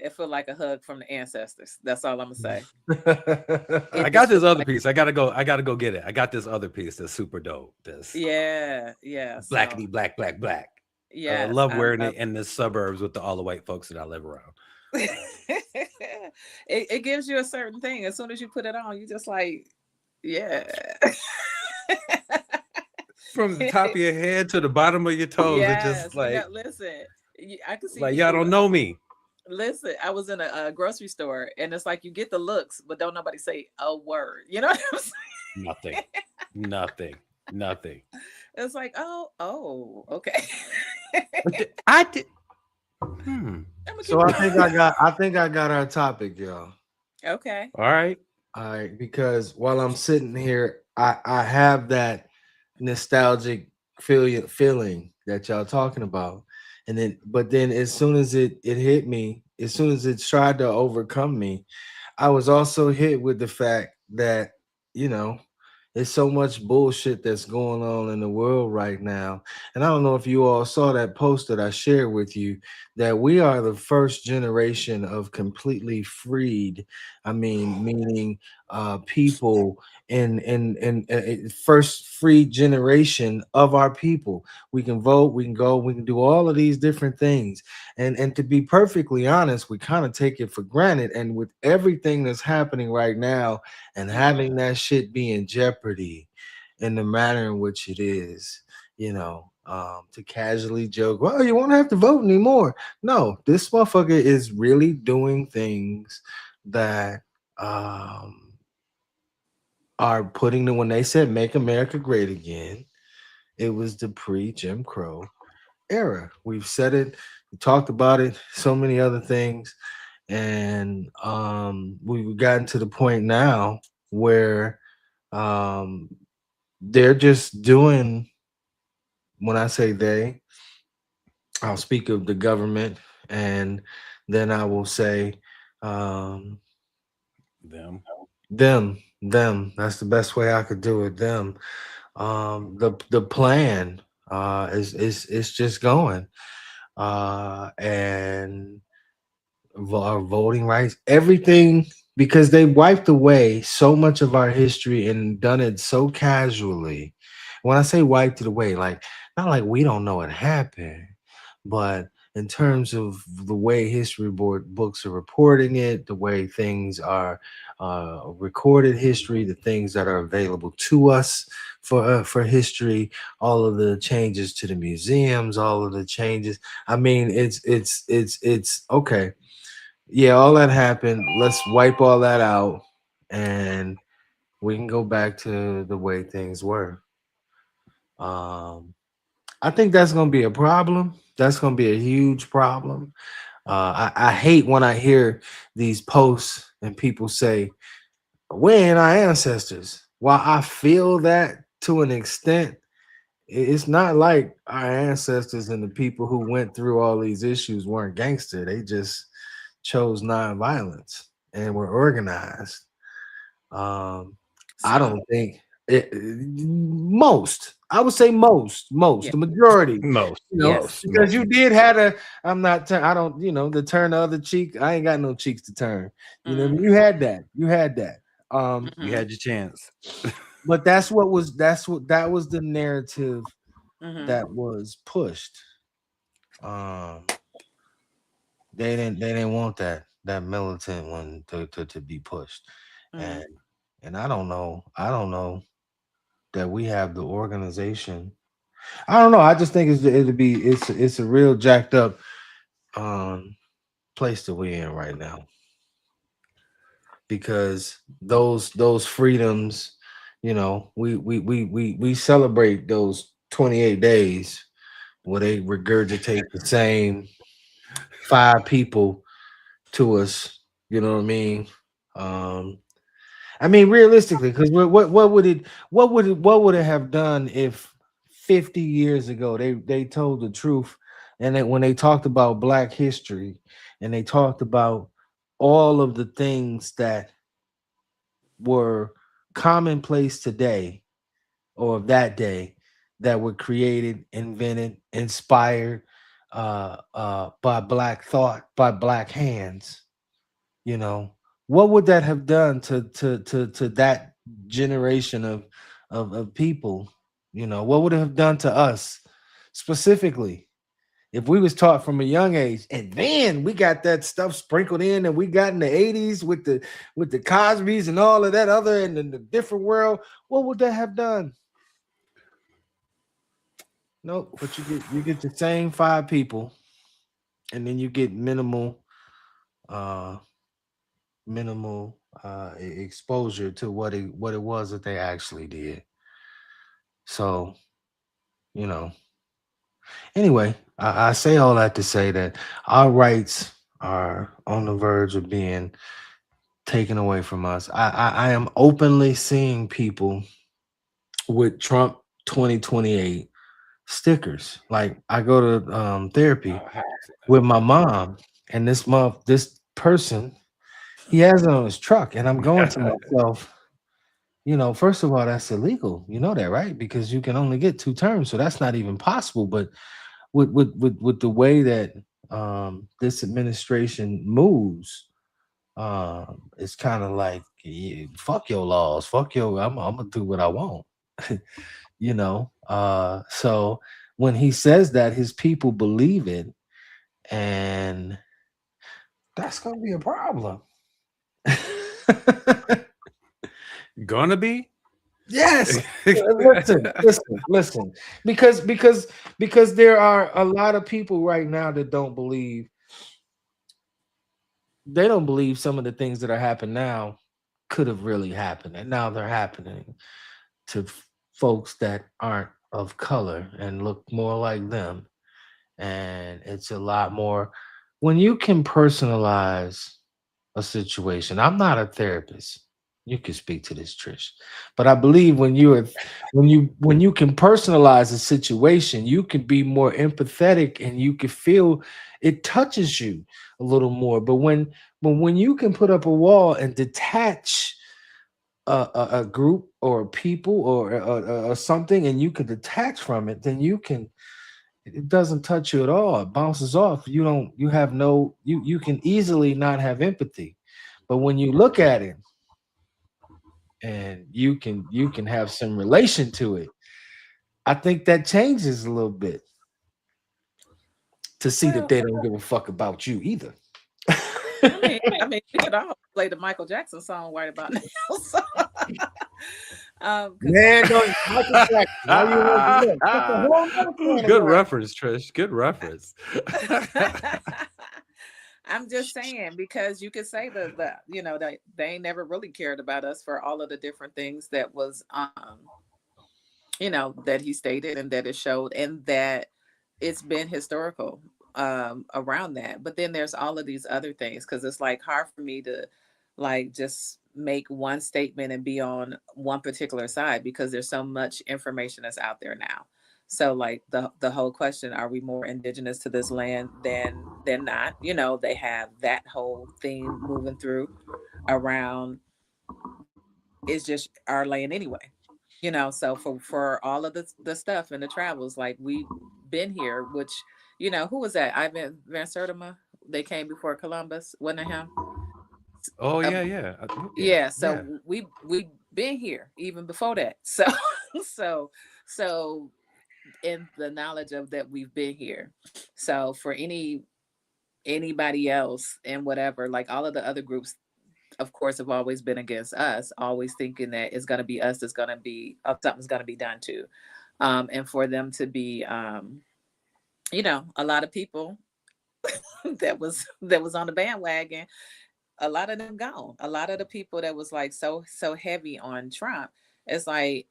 it feel like a hug from the ancestors. That's all I'm gonna say. I It got just this feels other like, piece. I gotta go get it. I got this other piece that's super dope. This yeah, yeah. So blackity black black black. I yes, love I wearing love it in the suburbs with all the white folks that I live around. it gives you a certain thing. As soon as you put it on, you just like, yeah. From the top of your head to the bottom of your toes, it just Yes, you know, listen, I can see like y'all people. don't know me. Listen, I was in a grocery store, and it's like you get the looks, but don't nobody say a word. You know what I'm Nothing, saying? nothing, nothing. It's like, oh, okay. I did. Hmm. I'm gonna So keep going. I think I got our topic, y'all. Okay. All right. All right, because while I'm sitting here, I have that nostalgic feeling that y'all talking about, and then as soon as it hit me, as soon as it tried to overcome me, I was also hit with the fact that, you know, there's so much bullshit that's going on in the world right now. And I don't know if you all saw that post that I shared with you, that we are the first generation of completely freed. I mean, meaning people in first free generation of our people. We can vote, we can go, we can do all of these different things. And to be perfectly honest, we kind of take it for granted. And with everything that's happening right now, and having Mm-hmm. that shit be in jeopardy in the manner in which it is, to casually joke, well, you won't have to vote anymore. No, this motherfucker is really doing things that um are putting the, when they said make America great again, it was the pre Jim Crow era. We've said it, we talked about it, so many other things, and we've gotten to the point now where um they're just doing, when I say they, I'll speak of the government, and then I will say um Them. them. That's the best way I could do it. Them. The plan is just going. And our voting rights, everything, because they wiped away so much of our history and done it so casually. When I say wiped it away, like not like we don't know it happened, but in terms of the way history board books are reporting it, the way things are recorded history, the things that are available to us for history, all of the changes to the museums, all of the changes. I mean, it's okay. Yeah, all that happened. Let's wipe all that out, and we can go back to the way things were. Um, I think that's going to be a problem. That's going to be a huge problem. I hate when I hear these posts and people say, "We ain't our ancestors." While I feel that to an extent, it's not like our ancestors and the people who went through all these issues weren't gangster. They just chose nonviolence and were organized. Um, I don't So think most. I would say most, yeah, the majority. Most, yes. Because most. you did had a. I'm not. I don't. The turn the other cheek. I ain't got no cheeks to turn. You Mm-hmm. had that. You had that. You Mm-hmm. had your chance. But that was the narrative Mm-hmm. that was pushed. Um, they didn't want that militant one to be pushed, and Mm-hmm. I don't know that we have the organization. I don't know. I just think it's a real jacked up um place that we're in right now, because those freedoms, we celebrate those 28 days where they regurgitate the same five people to us. You know what I mean? Um, I mean, realistically, because what would it have done if 50 years ago they told the truth, and that when they talked about Black history and they talked about all of the things that were commonplace today or of that day, that were created, invented, inspired, by black thought, by black hands, you know, what would that have done to that generation of people? You know, what would it have done to us specifically if we was taught from a young age, and then we got that stuff sprinkled in, and we got in the 80s with the Cosbys and all of that other and in the different world? What would that have done? Nope. But you get the same five people, and then you get uh exposure to what it was that they actually did. So, you know, anyway, I say all that to say that our rights are on the verge of being taken away from us. I am openly seeing people with Trump 2028 stickers. Like, I go to therapy I have seen with my mom, and this person, he has it on his truck, and I'm going to that. myself, first of all, that's illegal. You know that, right? Because you can only get two terms, so that's not even possible. But with the way that this administration moves, it's kind of like, yeah, fuck your laws, fuck your. I'm gonna do what I want. So when he says that, his people believe it, and that's gonna be a problem. Gonna be? Yes. Listen. Because there are a lot of people right now that don't believe. They don't believe some of the things that are happening now could have really happened, and now they're happening to folks that aren't of color and look more like them. And it's a lot more when you can personalize a situation. I'm not a therapist. You can speak to this, Trish. But I believe when you can personalize a situation, you can be more empathetic and you can feel it touches you a little more. But when you can put up a wall and detach a group or people or something, and you can detach from it, then it doesn't touch you at all. It bounces off. You have no, you can easily not have empathy. But when you look at it and you can have some relation to it, I think that changes a little bit to see that Well, they don't give a fuck about you either. I mean, we could all play the Michael Jackson song right about now. So, because Man, don't Michael Jackson. Now you want to look. That's a whole other Ooh, can of good worms. reference, Trish. Good reference. I'm just saying because you could say the that they ain't never really cared about us for all of the different things that was that he stated and that it showed and that it's been historical around that. But then there's all of these other things because it's like hard for me to like just make one statement and be on one particular side because there's so much information that's out there now. So like the whole question, are we more indigenous to this land than not? They have that whole theme moving through around it's just our land anyway. So for all of the stuff and the travels, like we've been here, which who was that? Ivan Van Sertima. They came before Columbus, wasn't it him? Oh Uh, yeah, yeah, yeah, yeah. yeah. So we been here even before that. So so so in the knowledge of that we've been here. So for anybody else and whatever, like all of the other groups of course, have always been against us, always thinking that it's going to be us that's going to be, something's going to be done to. And for them to be, a lot of people that was on the bandwagon, a lot of them gone. A lot of the people that was like so heavy on Trump, it's like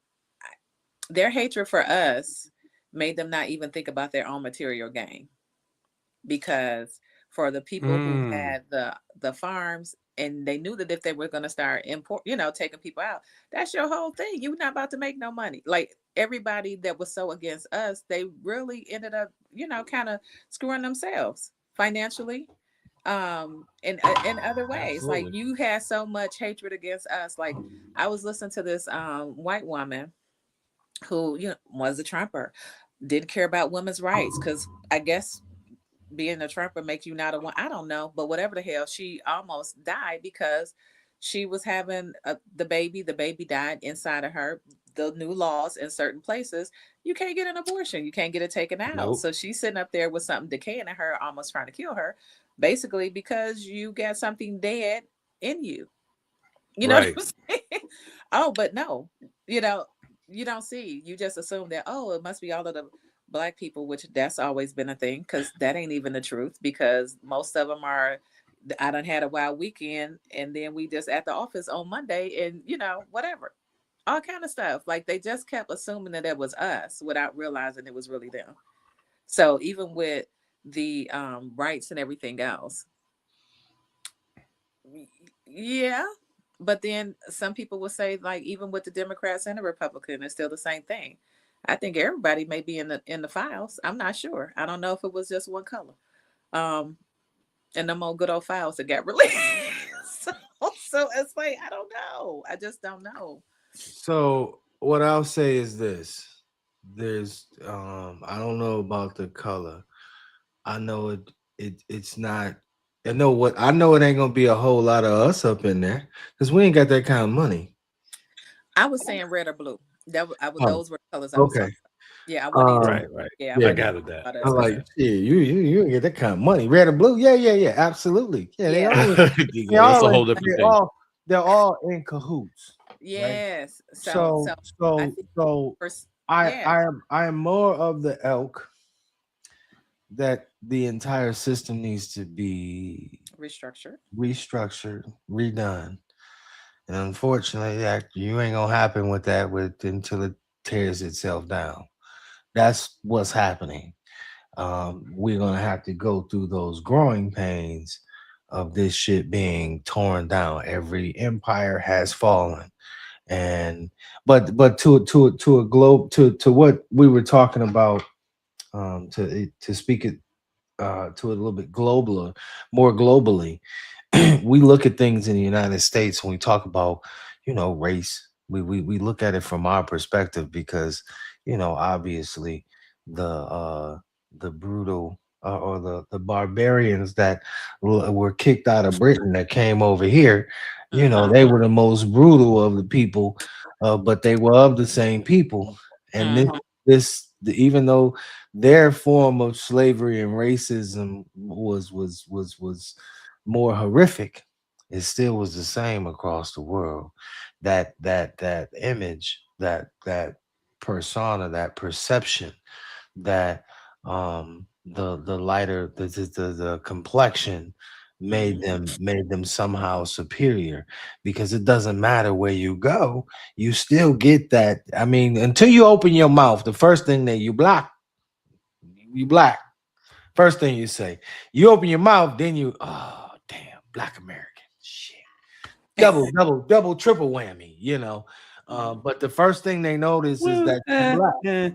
their hatred for us made them not even think about their own material gain because for the people who Mm. had the farms and they knew that if they were going to start import taking people out, that's your whole thing. You're not about to make no money. Like everybody that was so against us, they really ended up kind of screwing themselves financially in other ways. Like Absolutely. you had so much hatred against us. Like I was listening to this white woman who was a Trumper, didn't care about women's rights because I guess being a Trumper make you not a one. I don't know, but whatever the hell, she almost died because she was having the baby. The baby died inside of her. The new laws in certain places, you can't get an abortion. You can't get it taken out. Nope. So she's sitting up there with something decaying in her, almost trying to kill her, basically because you got something dead in you. You know what Right. I'm saying? Oh, but no, you know, you don't see. You just assume that, oh, it must be all of the black people, which that's always been a thing, because that ain't even the truth, because most of them are, I done had a wild weekend and then we just at the office on Monday and, whatever. All kind of stuff. Like they just kept assuming that it was us without realizing it was really them. So even with the rights and everything else, yeah, but then some people will say, like, even with the Democrats and the Republican, it's still the same thing. I think everybody may be in the files. I'm not sure. I don't know if it was just one color. Um, and them old good old files that got released. so, so it's like I don't know. I just don't know. So what I'll say is this. There's I don't know about the color. I know it's not. I know it ain't gonna be a whole lot of us up in there because we ain't got that kind of money. I was saying red or blue. Oh, Those were the colors I was okay. talking about. Yeah, I wasn't even talking. Um, Right. Right. Yeah, I I yeah. wasn't even gathered that. talking about I'm us like, because Okay. yeah, you ain't get that kind of money. Red or blue? Yeah, yeah, yeah. Absolutely. Yeah, yeah, they Yeah, that's all a in, whole different they thing. they're all in cahoots, right? yes. So So so I so think so for I yeah, I am more of the elk that the entire system needs to be restructure. restructured, redone. And unfortunately, that you ain't gonna happen with that with until it tears itself down. That's what's happening. We're gonna have to go through those growing pains of this shit being torn down. Every empire has fallen, and but to a globe to what we were talking about, to speak it to a little bit global, more globally. We look at things in the United States when we talk about, race. We look at it from our perspective because, obviously the brutal or the barbarians that were kicked out of Britain that came over here, Mm-hmm. they were the most brutal of the people, but they were of the same people. And Mm-hmm. even though their form of slavery and racism was more horrific, it still was the same across the world. That image, that persona, that perception, that the lighter the complexion Mm-hmm. made them somehow superior, because it doesn't matter where you go, you still get that. I mean, until you open your mouth, the first thing that you black. First thing you say, you open your mouth, then oh damn, black American shit. Double, triple whammy, Mm-hmm. But the first thing they notice is Well, that you black.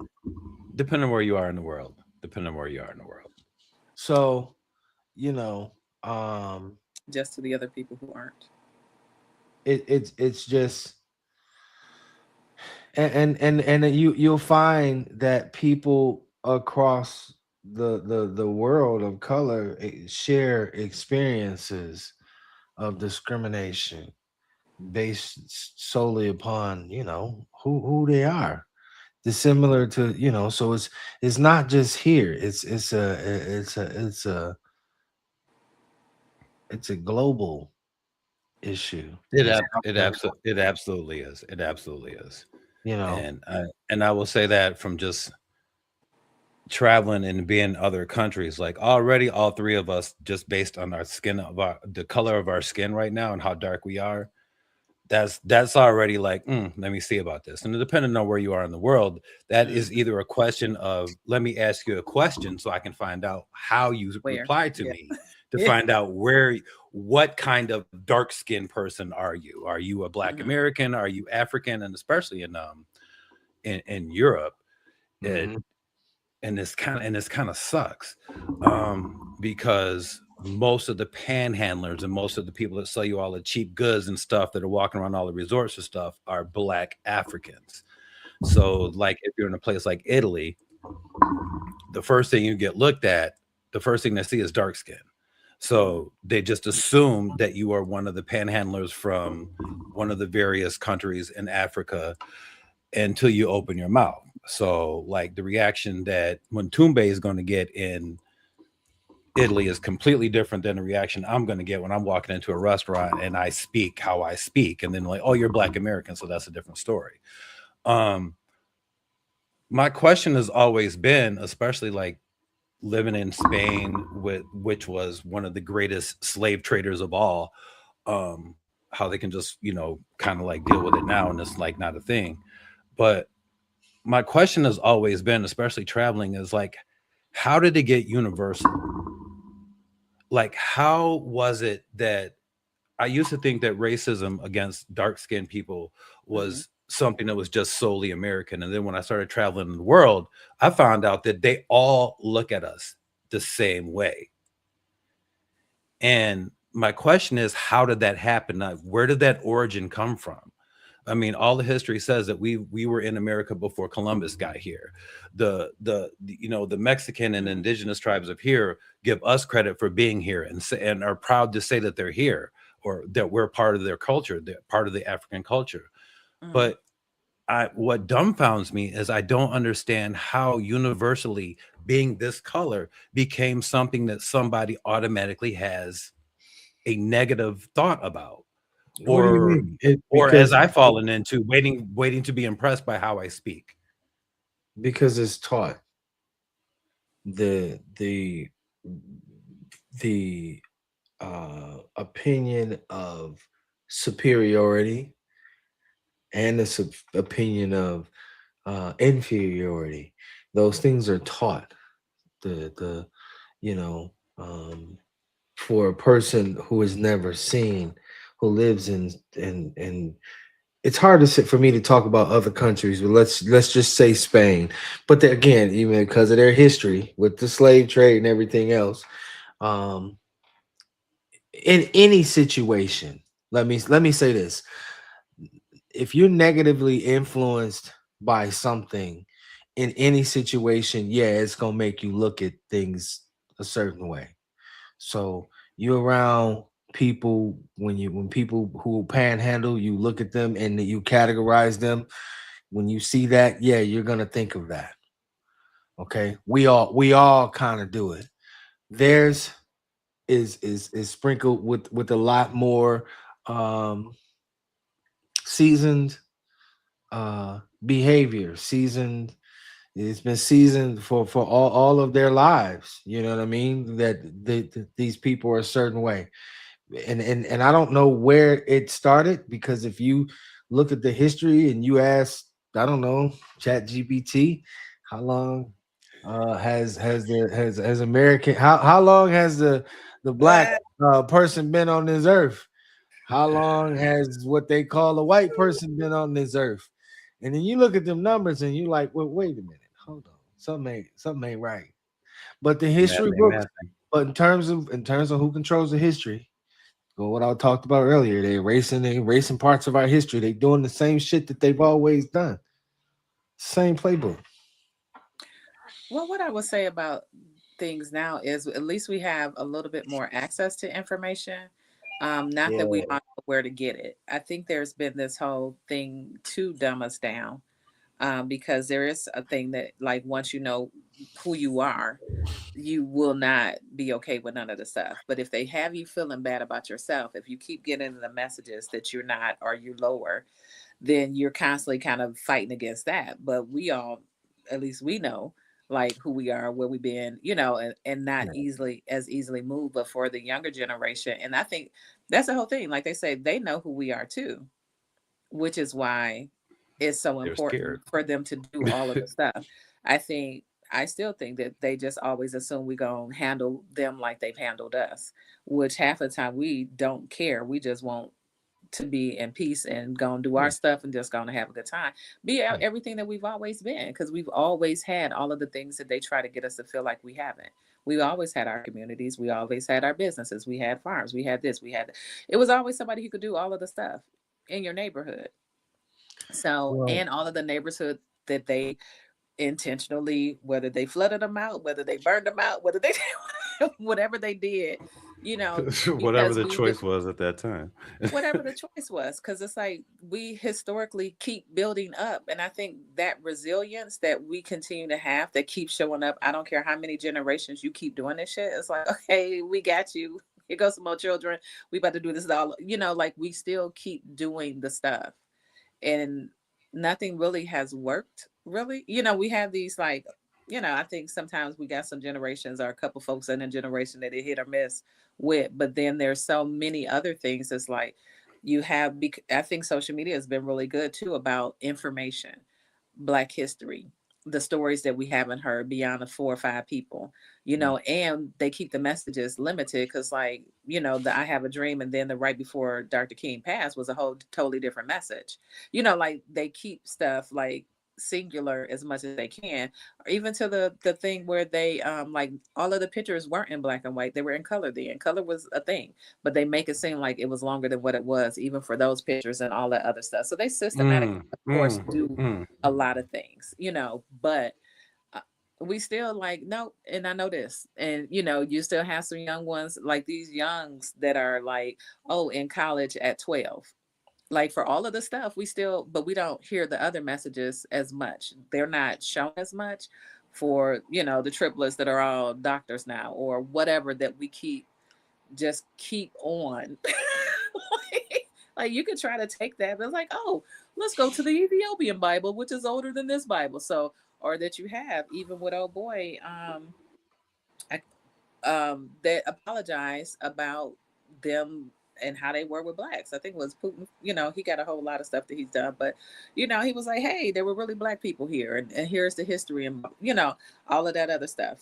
depending on where you are in the world. Depending on where you are in the world. So, you know, um, Just to the other people who aren't. it's just, and you'll find that people across the world of color share experiences of discrimination based solely upon, who they are, dissimilar to, so it's not just here, it's a global issue. It's happening, It absolutely is. It absolutely is. you know And I will say that from just traveling and being in other countries, like already all three of us, just based on our skin of our the color of our skin right now and how dark we are, that's already like, let me see about this. And depending on where you are in the world, that Mm. is either a question of, let me ask you a question so I can find out how you Where? reply to Yeah. me, to find out what kind of dark skinned person are you? Are you a Black Mm-hmm. American? Are you African? And especially in Europe, it Mhm. and this kind of sucks, because most of the panhandlers and most of the people that sell you all the cheap goods and stuff that are walking around all the resorts and stuff are Black Africans. So like if you're in a place like Italy, the first thing you get looked at the first thing they see is dark skin. So they just assume that you are one of the panhandlers from one of the various countries in Africa until you open your mouth. So, like, the reaction that when Tumbe is going to get in Italy is completely different than the reaction I'm going to get when I'm walking into a restaurant and I speak how I speak. And then, like, oh, you're Black American. So that's a different story. Um, my question has always been, especially like living in Spain, with which was one of the greatest slave traders of all, how they can just, kind of like deal with it now and it's like not a thing. But my question has always been, especially traveling, is like, how did it get universal? Like, how was it that I used to think that racism against dark skinned people Mm-hmm. was something that was just solely American. And then when I started traveling in the world, I found out that they all look at us the same way. And my question is, how did that happen? Where did that origin come from? I mean, all the history says that we were in America before Columbus got here. The Mexican and indigenous tribes of here give us credit for being here and are proud to say that they're here or that we're part of their culture, they're part of the African culture. Mm-hmm. But what dumbfounds me is I don't understand how universally being this color became something that somebody automatically has a negative thought about, What do you or mean? as Because I've fallen into waiting to be impressed by how I speak. it's taught the the the opinion of superiority and the opinion of inferiority. Those things are taught. The you know for a person who has never seen, who lives in it's hard to sit for me to talk about other countries, but let's just say Spain. But again, even because of their history with the slave trade and everything else, um, in any situation, let me say this: if you're negatively influenced by something in any situation, yeah, it's gonna make you look at things a certain way. So you around people when people who panhandle, you look at them and you categorize them. When you see that, yeah, you're gonna think of that. Okay, we all kind of do it. Theirs is sprinkled with a lot more um seasoned behavior, seasoned. It's been seasoned for all of their lives. You know what I mean? That these people are a certain way, and I don't know where it started, because if you look at the history and you ask, I don't know, Chat GPT, how long has American, how long has the black person been on this earth? How long has what they call a white person been on this earth? And then you look at them numbers and you like, well, wait a minute, hold on, something ain't right. But the Math history ain't books, math. but in terms of who controls the history, go what I talked about earlier. They erasing parts of our history. They doing the same shit that they've always done. Same playbook. Well, what I would say about things now is at least we have a little bit more access to information. Not that we Yeah. all know where to get it. I think there's been this whole thing to dumb us down, because there is a thing that, like, once you know who you are, you will not be okay with none of the stuff. But if they have you feeling bad about yourself, if you keep getting the messages that you're not or you're lower, then you're constantly kind of fighting against that. But we all, at least we know, like, who we are, where we've been, and not easily moved. But for the younger generation, and I think that's the whole thing. Like they say, they know who we are too, which is why it's so They're important scared. for them to do all of the stuff. I think I still think that they just always assume we gonna handle them like they've handled us, which half the time we don't care. We just want to be in peace and gonna do our Yeah. stuff and just gonna have a good time. Yeah. Everything that we've always been, because we've always had all of the things that they try to get us to feel like we haven't. We always had our communities, we always had our businesses, we had farms, we had this, we had. It was always somebody who could do all of the stuff in your neighborhood. So, Well, and all of the neighborhood that they intentionally, whether they flooded them out, whether they burned them out, whether they whatever they did, Whatever because the we choice was at that time. whatever the choice was, because it's like we historically keep building up, and I think that resilience that we continue to have, that keeps showing up, I don't care how many generations you keep doing this shit, it's like, okay, we got you, here goes some more children, we about to do this all, like we still keep doing the stuff, and nothing really has worked really. We have these like, I think sometimes we got some generations or a couple folks in a generation that it hit or miss with, but then there's so many other things. It's like I think social media has been really good too about information, Black history, the stories that we haven't heard beyond the 4 or 5 people, and they keep the messages limited because, like, the I Have a Dream, and then the right before Dr. King passed was a whole totally different message. Like they keep stuff like singular as much as they can, or even to the thing where they like all of the pictures weren't in black and white, they were in color. Then color was a thing, but they make it seem like it was longer than what it was, even for those pictures and all that other stuff. So they systematically, Mm, of course, mm, do mm. a lot of things, but uh, we still like, no. And I know this, and you still have some young ones like these youngs that are like, oh, in college at 12, like for all of the stuff we still, but we don't hear the other messages as much, they're not shown as much, for the triplets that are all doctors now or whatever, that we keep on. Like you could try to take that, but it's like, oh, let's go to the Ethiopian Bible, which is older than this Bible. So, or that you have even with old boy, that apologized about them and how they were with blacks. I think it was Putin. He got a whole lot of stuff that he's done, but he was like, hey, there were really black people here, and here's the history, and all of that other stuff.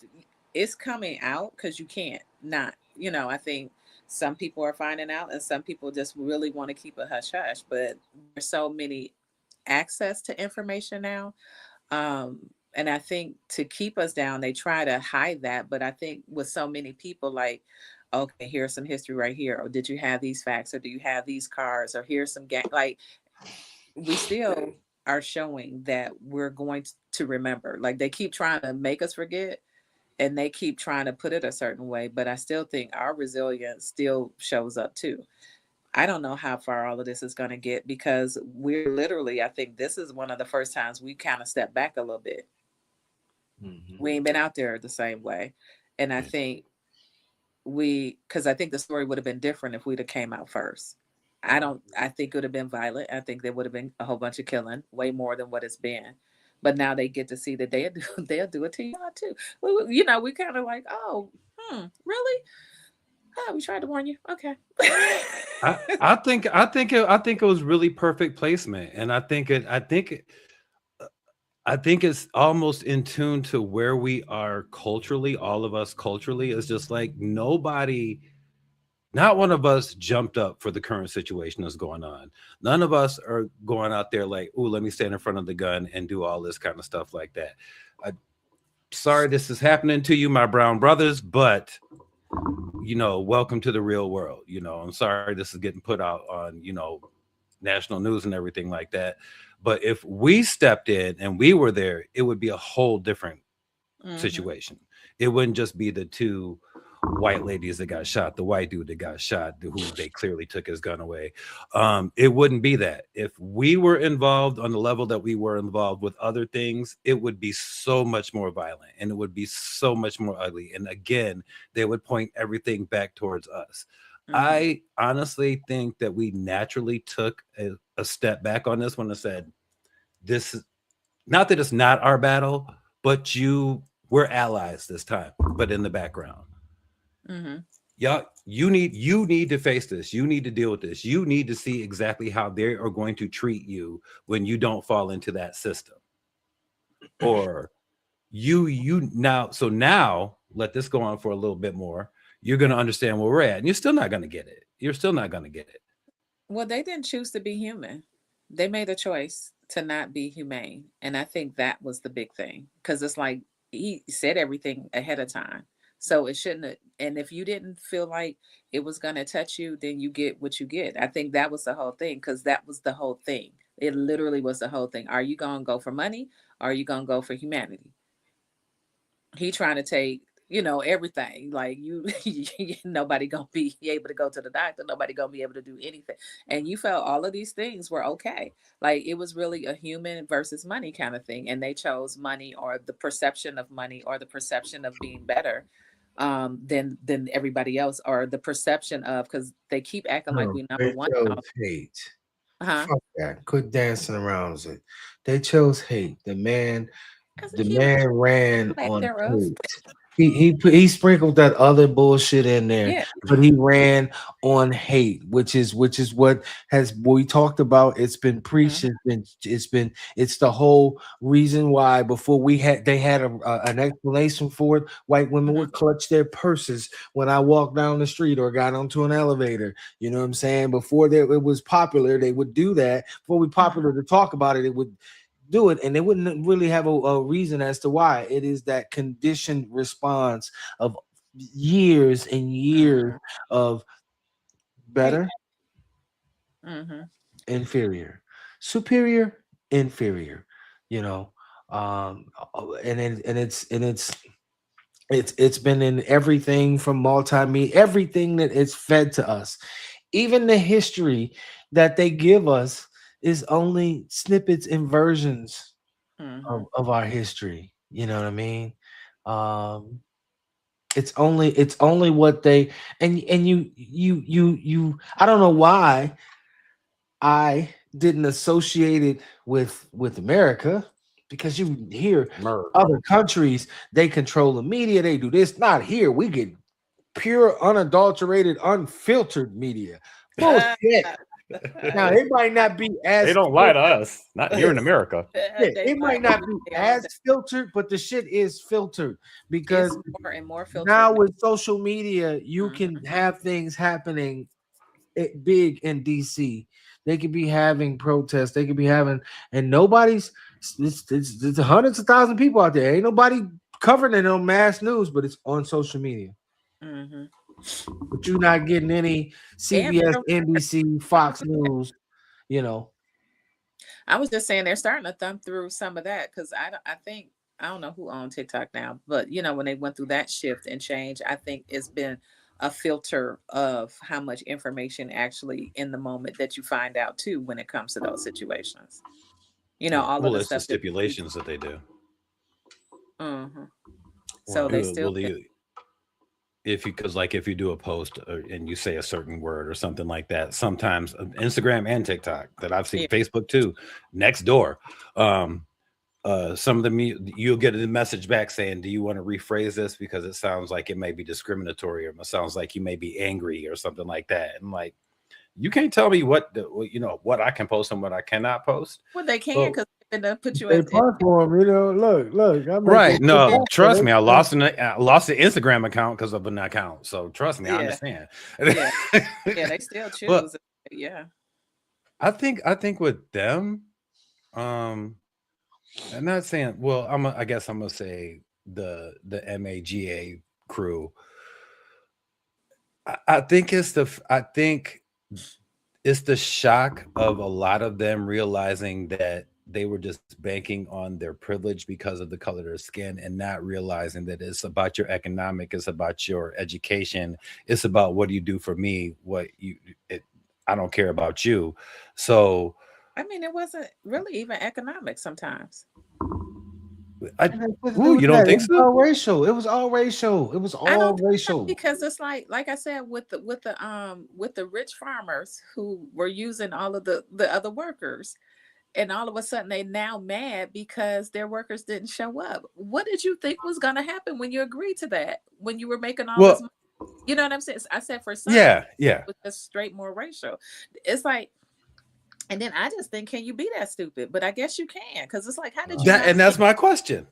It's coming out because you can't not. I think some people are finding out, and some people just really want to keep a hush hush. But there's so many access to information now, and I think to keep us down, they try to hide that. But I think with so many people, like, okay, here's some history right here. Or did you have these facts? Or do you have these cars? Or here's some gang. Like, we still are showing that we're going to remember. Like, they keep trying to make us forget, and they keep trying to put it a certain way. But I still think our resilience still shows up too. I don't know how far all of this is going to get, because we're literally, I think this is one of the first times we kind of step back a little bit. Mhm. We ain't been out there the same way. And I think because I think the story would have been different if we'd have came out first. I think it would have been violent. I think there would have been a whole bunch of killing, way more than what it's been. But now they get to see that they'll do, they'll do it to y'all too. We kind of like, oh, really? Oh, we tried to warn you. Okay. I think it was really perfect placement, and I think it's almost in tune to where we are culturally. All of us culturally is just like nobody, not one of us jumped up for the current situation that's going on. None of us are going out there like, "Ooh, let me stand in front of the gun and do all this kind of stuff like that." I, Sorry, this is happening to you, my brown brothers, but welcome to the real world. I'm sorry this is getting put out on, national news and everything like that. But if we stepped in and we were there, it would be a whole different Hmm. situation. It wouldn't just be the two white ladies that got shot, the white dude that got shot, who they clearly took his gun away. It wouldn't be that. If we were involved on the level that we were involved with other things, it would be so much more violent and it would be so much more ugly. And again, they would point everything back towards us. Hmm. I honestly think that we naturally took a step back on this one and said, this is not that it's not our battle, but we're allies this time, but in the background. Hmm. Y'all, you need to face this. You need to deal with this. You need to see exactly how they are going to treat you when you don't fall into that system. Or you now, so now let this go on for a little bit more. You're going to understand where we're at, and you're still not going to get it. You're still not going to get it. Well, they didn't choose to be human. They made a choice to not be humane. And I think that was the big thing. Because it's like he said everything ahead of time. So it shouldn't have. And if you didn't feel like it was going to touch you, then you get what you get. I think that was the whole thing. Because that was the whole thing. It literally was the whole thing. Are you going to go for money? Or are you going to go for humanity? He trying to take everything. Like nobody gonna be able to go to the doctor. Nobody gonna be able to do anything. And you felt all of these things were okay. Like it was really a human versus money kind of thing. And they chose money or the perception of money or the perception of being better than everybody else or the perception of because they keep acting like No, we number they one. chose hate. Uh-huh. Fuck that. Quit dancing around with it. They chose hate. As a The human man ran lack on thereof. hate. He sprinkled that other bullshit in there, Yeah. but he ran on hate, which is what has we talked about. It's been preached. Mhm. It's the whole reason why before they had an explanation for it. White women Mhm. would clutch their purses when I walked down the street or got onto an elevator. You know what I'm saying? Before it was popular, they would do that. Before we Mhm. popular to talk about it, it would do it, and they wouldn't really have a reason as to why. It is that conditioned response of years and years Mhm. of Hate. better, Mhm. inferior, superior, inferior, you know. And it's been in everything from multimedia, everything that is fed to us. Even the history that they give us is only snippets and versions Mhm. of our history. You know what I mean? Um, it's only what they and you. I don't know why I didn't associate it with America, because you hear America. other countries, they control the media, they do this. Not here. We get pure, unadulterated, unfiltered media. Bullshit. Now it might not be They as don't lie to us. Not here in America. yeah, They it lie might not every be day, all as day. filtered, but the shit is filtered It's because more and more filtered now now. with social media, you can Mhm. have things happening big in DC. They could be having protests. They could be having, and nobody's. It's hundreds of thousands of people out there. Ain't nobody covering it on mass news, but it's on social media. Mhm. But you're not getting any And CBS, they're NBC, Fox News. You know, I was just saying they're starting to thumb through some of that because I think I don't know who owns TikTok now, but when they went through that shift and change, I think it's been a filter of how much information actually in the moment that you find out too when it comes to those situations. yeah. All of Well, the it's the stuff that we. stipulations that they do. Hmm. So Well, they Do still will think. you if you because like if you do a post and you say a certain word or something like that, sometimes Instagram and TikTok that I've seen, Yeah. Facebook too, next door. Um, some of you'll get a message back saying, "Do you want to rephrase this because it sounds like it may be discriminatory or it sounds like you may be angry or something like that?" And like, you can't tell me what I can post and what I cannot post. Well, they can So because they're gonna put you they at. platform, look, I'm making right, no, Yeah. trust me, I lost the Instagram account because of an account. So trust me, I Yeah. understand. Yeah. Yeah. They still But choose. Yeah. I think with them, um, I'm not saying. Well, I guess I'm gonna say the MAGA crew. I think it's the shock of a lot of them realizing that they were just banking on their privilege because of the color of their skin and not realizing that it's about your economic, it's about your education, it's about what do you do for me, it, I don't care about you. So I mean, it wasn't really even economic sometimes. I, And that's what to do ooh, with you that. don't It think was so? all racial. It was all racial. It was I all don't think so racial. because it's like I said with the rich farmers who were using all of the other workers, and all of a sudden they now mad because their workers didn't show up. What did you think was going to happen when you agreed to that? When you were making all this Well, money? You know what I'm saying? I said for some yeah, yeah. it was just straight more racial. It's like, and then I just think, can you be that stupid? But I guess you can because it's like, how did you That not and think? that's my question.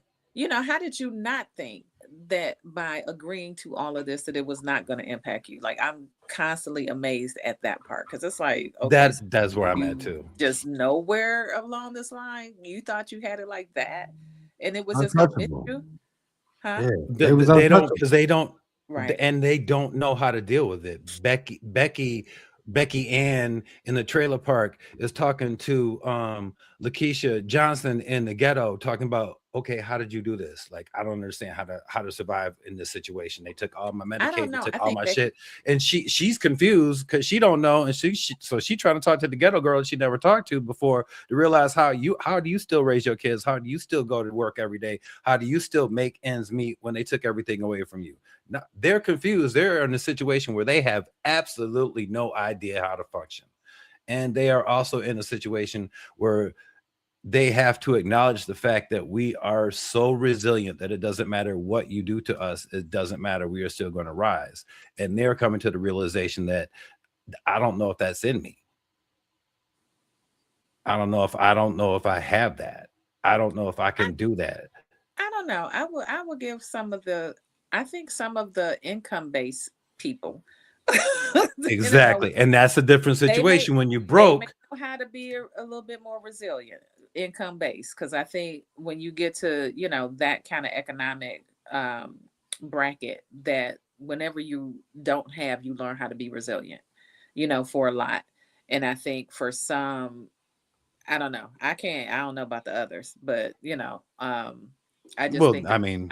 How did you not think that by agreeing to all of this that it was not going to impact you? Like I'm constantly amazed at that part because it's like, okay, so That's where I'm at you too. just nowhere along this line, you thought you had it like that, and it was just going to miss Untouchable. you, huh? Yeah, they was They don't untouchable. because they don't Right. and they don't know how to deal with it. Becky Ann in the trailer park is talking to Lakeisha Johnson in the ghetto, talking about okay, how did you do this? Like, I don't understand how to survive in this situation. They took all my I don't Medicaid, they know. took I all think my that shit, and she's confused because she don't know, and so she trying to talk to the ghetto girl that she never talked to before to realize how do you still raise your kids? How do you still go to work every day? How do you still make ends meet when they took everything away from you? Now, they're confused. They're in a situation where they have absolutely no idea how to function, and they are also in a situation where they have to acknowledge the fact that we are so resilient that it doesn't matter what you do to us, it doesn't matter, we are still going to rise. And they're coming to the realization that I don't know if that's in me. I don't know if I have that. I don't know if I I can do that. I don't know. I will give some of the, I think some of the income based people, depending on, Exactly, and that's a different they may situation when you they may broke. know how to be a little bit more resilient, income based, because I think when you get to, that kind of economic bracket, that whenever you don't have, you learn how to be resilient, for a lot. And I think for some, I don't know, I don't know about the others, but I just Well, think I that, mean,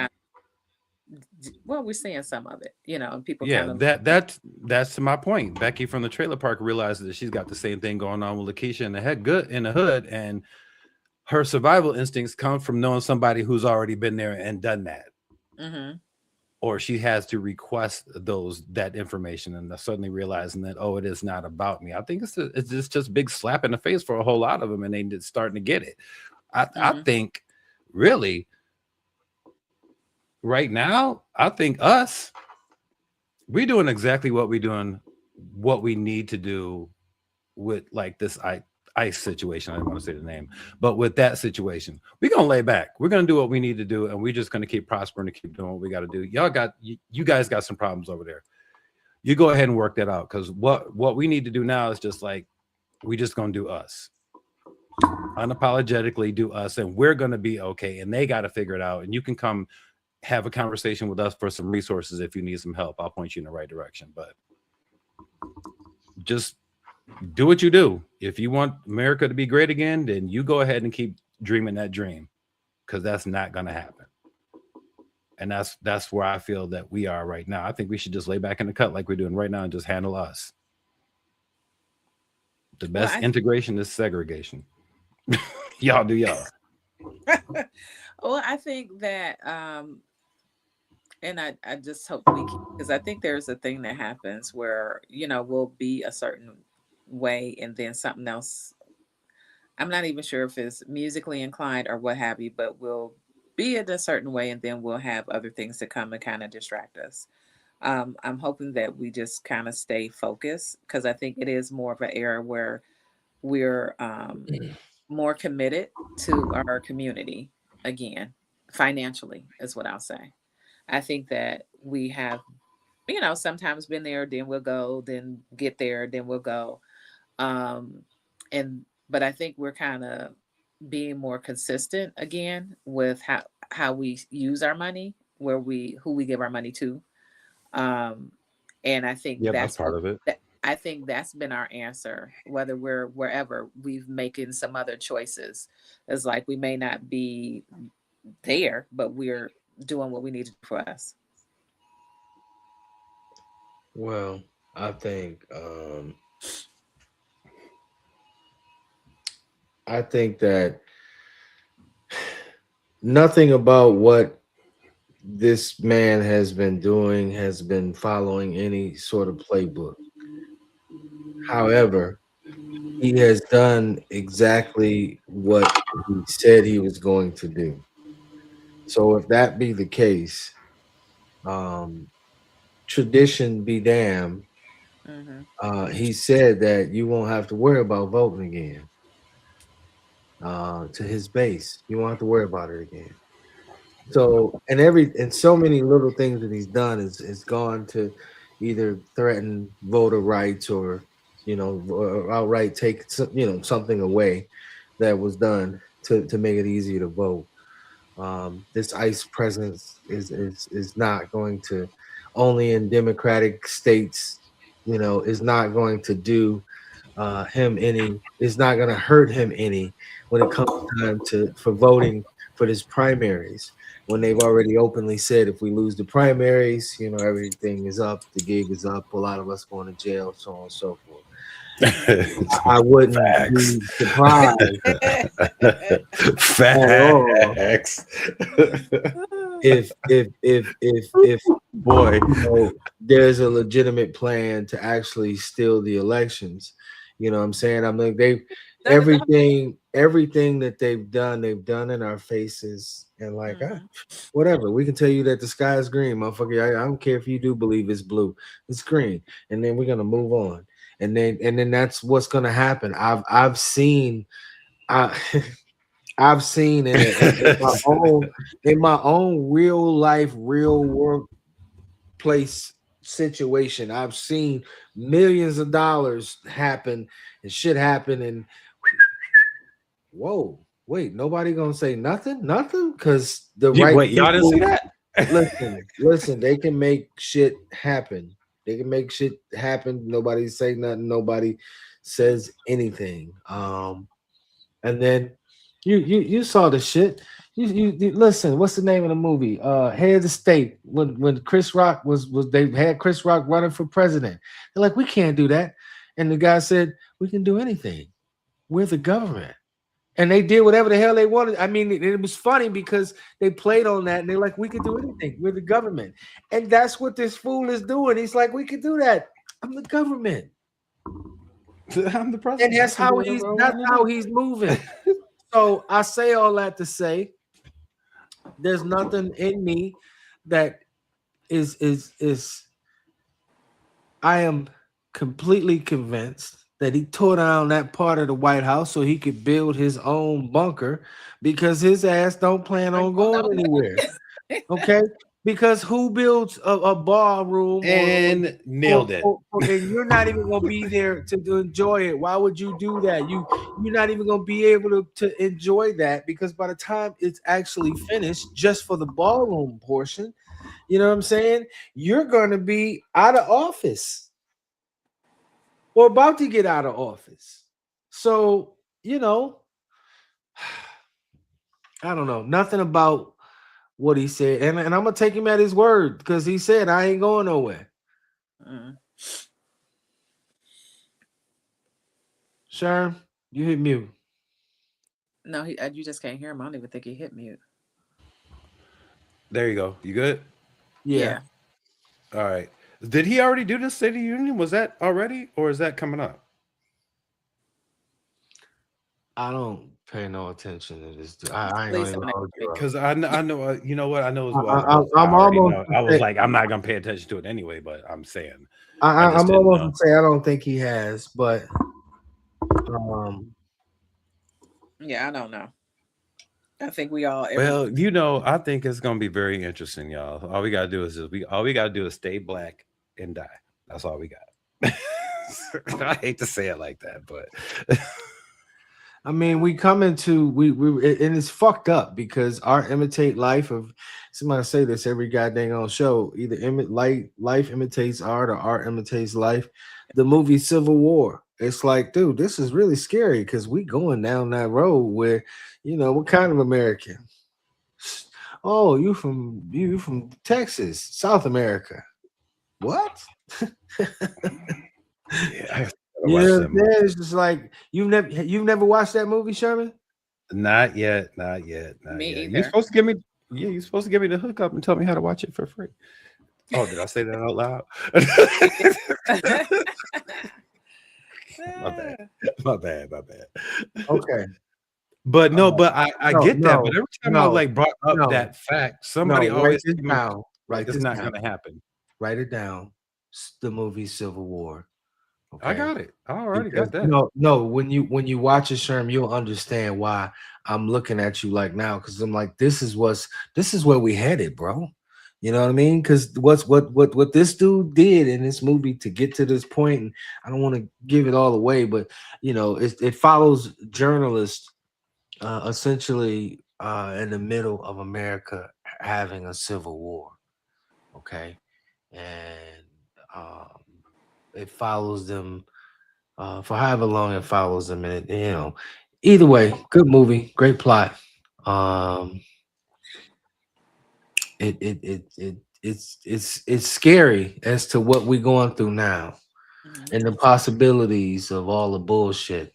well, we're seeing some of it, and people yeah, kind of, that's my point. Becky from the trailer park realizes that she's got the same thing going on with Lakeisha in the head good in the hood, and her survival instincts come from knowing somebody who's already been there and done that, hmm or she has to request that information and suddenly realizing that, oh, it is not about me. I think it's just big slap in the face for a whole lot of them, and they just starting to get it. I hmm think really right now, I think us, we're doing exactly what we need to do with like this ice situation. I didn't want to say the name, but with that situation, we're gonna lay back. We're gonna do what we need to do, and we're just gonna keep prospering and keep doing what we got to do. You guys got some problems over there. You go ahead and work that out, because what we need to do now is just like we just gonna do us, unapologetically do us, and we're gonna be okay. And they got to figure it out. And you can come have a conversation with us for some resources if you need some help. I'll point you in the right direction, but just do what you do. If you want America to be great again, then you go ahead and keep dreaming that dream, because that's not going to happen. And that's where I feel that we are right now. I think we should just lay back in the cut like we're doing right now and just handle us. The well, best integration is segregation. Y'all do y'all. well, I think that, and I just hope we can, because I think there's a thing that happens where, we'll be a certain way and then something else. I'm not even sure if it's musically inclined or what have you, but we'll be in a certain way and then we'll have other things to come and kind of distract us. I'm hoping that we just kind of stay focused, because I think it is more of an era where we're more committed to our community again, financially, is what I'll say. I think that we have, sometimes been there, then we'll go, then get there, then we'll go. Um, and but I think we're kind of being more consistent again with how we use our money, where we who we give our money to. Um, and I think Yeah, that's that's part what of it. I think that's been our answer, whether we're wherever we've making some other choices. It's like we may not be there, but we're doing what we need to do for us. Well, I think I think that nothing about what this man has been doing has been following any sort of playbook. However, he has done exactly what he said he was going to do. So if that be the case, um, tradition be damned. hmm He said that you won't have to worry about voting again. To his base, you won't have to worry about it again. So and so many little things that he's done is gone to either threaten voter rights or or outright take something away that was done to make it easier to vote. This ICE presence is not going to, only in democratic states, is not going to do him any. Is not going to hurt him any when it comes time to for voting for this primaries when they've already openly said if we lose the primaries, you know, everything is up, the gig is up, a lot of us going to jail, so on and so forth. I wouldn't Facts. be surprised at all Facts. if Boy. you know there's a legitimate plan to actually steal the elections. You know what I'm saying? I'm like they That is that. everything that they've done in our faces and like Mhm. whatever. We can tell you that the sky is green, motherfucker. I don't care if you do believe it's blue. It's green. And then we're gonna move on. And then that's what's gonna happen. I've seen I I've seen in my own real life, real workplace situation. I've seen millions of dollars happen and shit happen and whoa, wait, nobody gonna say nothing? Nothing? Because the You, right wait, y'all didn't see people that? listen, they can make shit happen. They can make shit happen. Nobody say nothing, nobody says anything. And then you saw the shit. You listen. What's the name of the movie? Head of State. When Chris Rock was they had Chris Rock running for president. They're like, we can't do that, and the guy said, we can do anything. We're the government, and they did whatever the hell they wanted. I mean, it was funny because they played on that, and they're like, we can do anything. We're the government, and that's what this fool is doing. He's like, we can do that. I'm the government, I'm the and president. I can do whatever I that's want to how do. he's moving. So I say all that to say there's nothing in me that is I am completely convinced that he tore down that part of the White House so he could build his own bunker because his ass don't plan Are on going going nowhere. anywhere. Okay, because who builds a ballroom And nailed it. and you're not even gonna be there to enjoy it? Why would you do that? You're not even gonna be able to enjoy that because by the time it's actually finished, just for the ballroom portion, you know what I'm saying? You're gonna be out of office or about to get out of office. So you know, I don't know nothing about what he said, and I'm gonna take him at his word because he said I ain't going nowhere. Mm. Sherm, you hit mute. No, you just can't hear him. I don't even think he hit mute. There you go. You good? Yeah, Yeah. All right. Did he already do the State of the Union? Was that already, or is that coming up? I don't pay no attention to this. I ain't gonna Please even don't ask hold me. you up. Because I know, you know what? I know as well. I, I I'm already almost know. to I was say, like, I'm not gonna pay attention to it anyway. But I'm saying, I just I'm didn't almost know. to say I don't think he has, but um, Yeah, I don't know. I think we all every Well, I think it's gonna be very interesting, y'all. All we gotta do is all we gotta do is stay black and die. That's all we got. I hate to say it like that, but I mean, we come into and it's fucked up because our imitate life of somebody say this every goddamn on show. Either life imitates art or art imitates life. The movie Civil War. It's like, dude, this is really scary because we going down that road where, what kind of American? Oh, you from Texas, South America. What? yeah, I gotta You watch know what that I'm movie. saying? It's just like you've never watched that movie, Sherman? Not yet, not yet, not me yet. either. You're supposed to give me the hookup and tell me how to watch it for free. Oh, did I say that out loud? My bad. My bad. My bad. Okay. But no, Uh, but I no, get that. But no, every time I no, like brought up no, that fact, somebody no. Write always this seems down. like Write it's this not down. gonna happen. Write it down. The movie Civil War. I Okay. got it. I already Because got that. no, when you watch a Sherm, you'll understand why I'm looking at you like now. Because I'm like, this is where we headed, bro. You know what I mean? Because what this dude did in this movie to get to this point, and I don't want to give it all away, but it follows journalists essentially in the middle of America having a civil war. Okay, and um, it follows them for however long it follows them, and either way, good movie, great plot. Um, it's scary as to what we're going through now Mhm. and the possibilities of all the bullshit.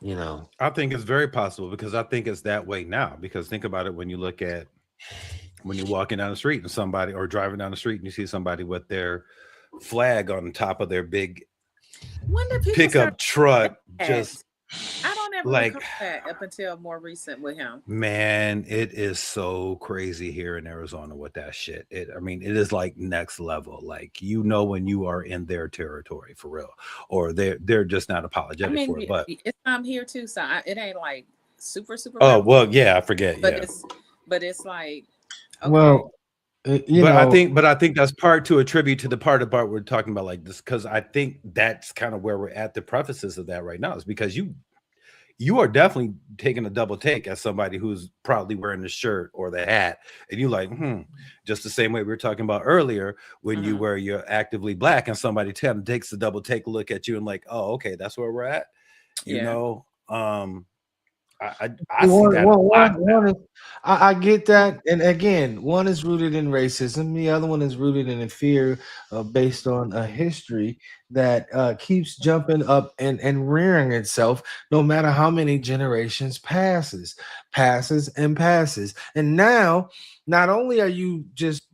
You know, I think it's very possible because I think it's that way now. Because think about it when you look at when you're walking down the street and somebody or driving down the street and you see somebody with their flag on top of their big When did people start pickup truck, just that? I don't ever like, recall that up until more recent with him. man, it is so crazy here in Arizona with that shit. I mean, it is like next level. Like when you are in their territory for real, or they're just not I apologetic mean, for it. But it's here too, so it ain't like super oh prevalent, well, yeah, I forget. but Yeah, it's like okay, well, you know, but I think that's part to attribute to the part we're talking about like this because I think that's kind of where we're at. The prefaces of that right now is because you are definitely taking a double take as somebody who's proudly wearing the shirt or the hat, and you like, just the same way we were talking about earlier when you mhm, wear you're actively black, and somebody takes a double take look at you and like, oh, okay, that's where we're at, you yeah, know. I see one, that a one, one, lot one now. is, I get that, and again, one is rooted in racism. The other one is rooted in a fear, based on a history that keeps jumping up and rearing itself, no matter how many generations passes and passes. And now, not only are you just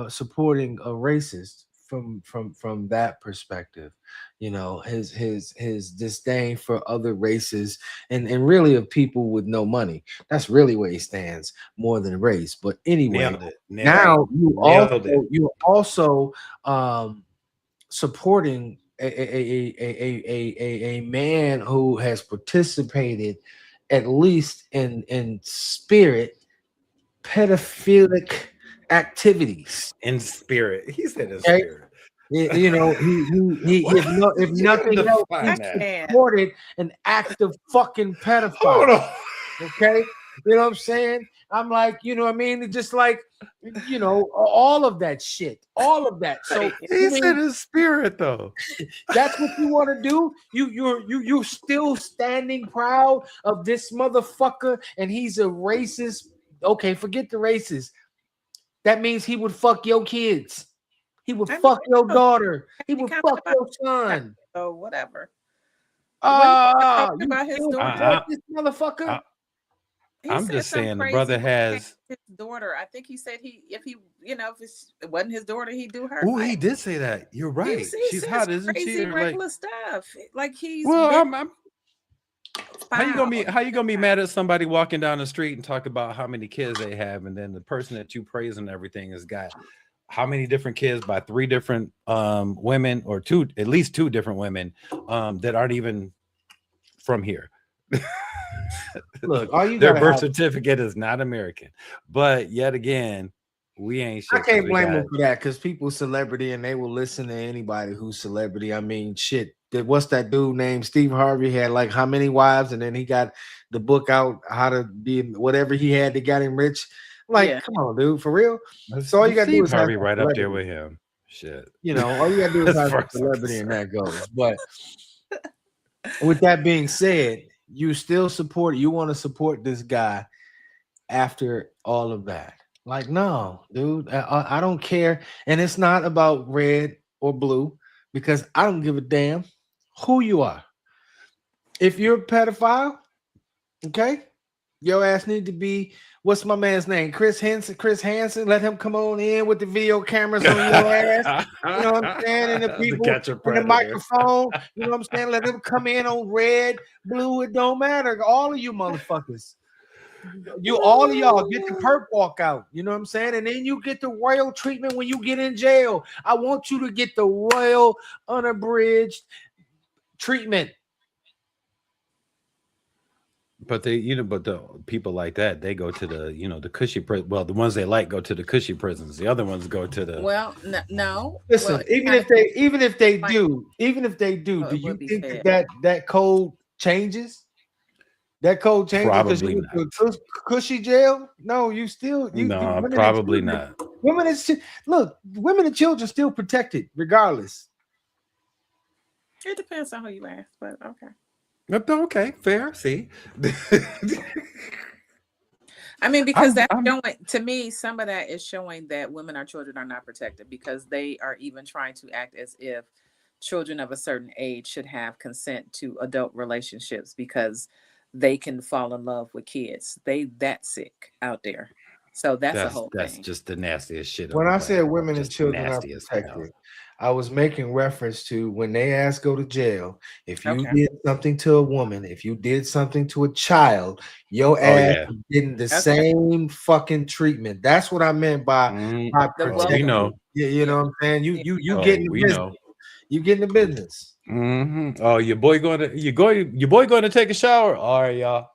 supporting a racist from that perspective, you know, his disdain for other races and really of people with no money. That's really where he stands more than race. But anyway, right, now Nailed it. you also um supporting a man who has participated at least in spirit pedophilic activities. In spirit, he said in Okay, spirit. you know, if no, if You gotta nothing else, he define I that. can't. supported an active fucking Hold pedophile. on. Okay, you know what I'm saying? I'm like, you know what I mean? It's just like, you know, all of that shit, all of that. So Right. you He said mean in spirit though. that's what you want to do? You're still standing proud of this motherfucker, and he's a racist. Okay, forget the racist. That means he would fuck your kids. He would I mean, fuck your no, daughter. He he would commented fuck about your son. so whatever. When he was Ah, talking you about his still daughter, support I, this motherfucker? I he I'm said just something saying the crazy brother when it came has. to his daughter. I think he said if he, if it wasn't his daughter, he'd do her. Oh, he Like did say that. You're right. he She's says hot, isn't she? crazy Or like, reckless stuff. Like he's well, been I'm foul. how you Been gonna be foul. mad at somebody walking down the street and talk about how many kids they have, and then the person that you praise and everything has got how many different kids by three different women or two, at least two different women that aren't even from here. Look, all you Their gotta birth have. certificate is not American. But yet again, we ain't I shit because can't we blame got them for that because people celebrity and they will listen to anybody who's celebrity. I mean, shit. What's that dude named Steve Harvey had like how many wives, and then he got the book out how to be whatever he had that got him rich. Like, Yeah. come on, dude, for real. So all you gotta do Steve is have Harvey some right up there celebrity. with him. Shit. You know, all you gotta do is As have far some as I'm celebrity, and concerned. that goes. But with that being said, you still support. You want to support this guy after all of that. Like, no, dude, I don't care. And it's not about red or blue because I don't give a damn who you are. If you're a pedophile, okay, your ass need to be, what's my man's name? Chris Hansen. Let him come on in with the video cameras on your ass. You know what I'm saying? And the To people catch a and the predator. microphone, you know what I'm saying? Let them come in on red, blue, it don't matter. All of you motherfuckers. You all of y'all get the perp walk out, you know what I'm saying? And then you get the royal treatment when you get in jail. I want you to get the royal unabridged treatment. But but the people like that, they go to the, the cushy well, the ones they like go to the cushy prisons. The other ones go to the Well, no. Well, Listen, it kind of like even if they do, do it you would be think fair. that code changes? That code changes because you probably went not. to a cushy jail? No, you still No, women and probably children. not. Look, women and children still protected regardless. It depends on who you ask, but okay. Okay, fair. See, I mean, because I'm that's I'm showing to me, some of that is showing that women or children are not protected because they are even trying to act as if children of a certain age should have consent to adult relationships because they can fall in love with kids. They that sick out there. So that's a whole that's thing. just the nastiest shit on When the I said planet. women and Just children are nasty as hell. protected, I was making reference to when they ask go to jail. If you Okay. did something to a woman, if you did something to a child, your Oh ass yeah. is getting the Okay. same fucking treatment. That's what I meant by The Oh, we welcome. protected. know. Yeah, you Yeah. know what I'm saying? You Yeah. you you Oh, getting the we business. know. You getting the business. Oh, your boy going to take a shower. All right, y'all.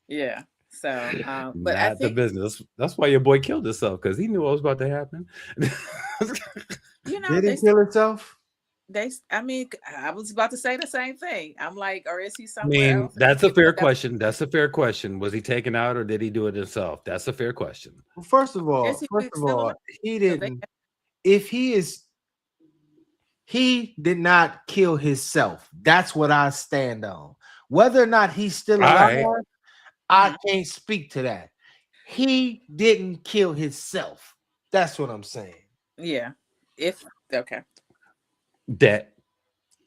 Yeah. So, but I Not the think, business. That's why your boy killed himself because he knew what was about to happen. you know, Did he kill himself? I mean, I was about to say the same thing. I'm like, or is he I somewhere mean, else and that's just a getting fair back up? question. That's a fair question. Was he taken out or did he do it himself? That's a fair question. Well, Is he first of still all, alive? he 'Cause they, didn't. If he is, he did not kill himself. That's what I stand on. Whether or not he's still All alive, right. I mhm. can't speak to that. He didn't kill himself. That's what I'm saying. Yeah. If okay. That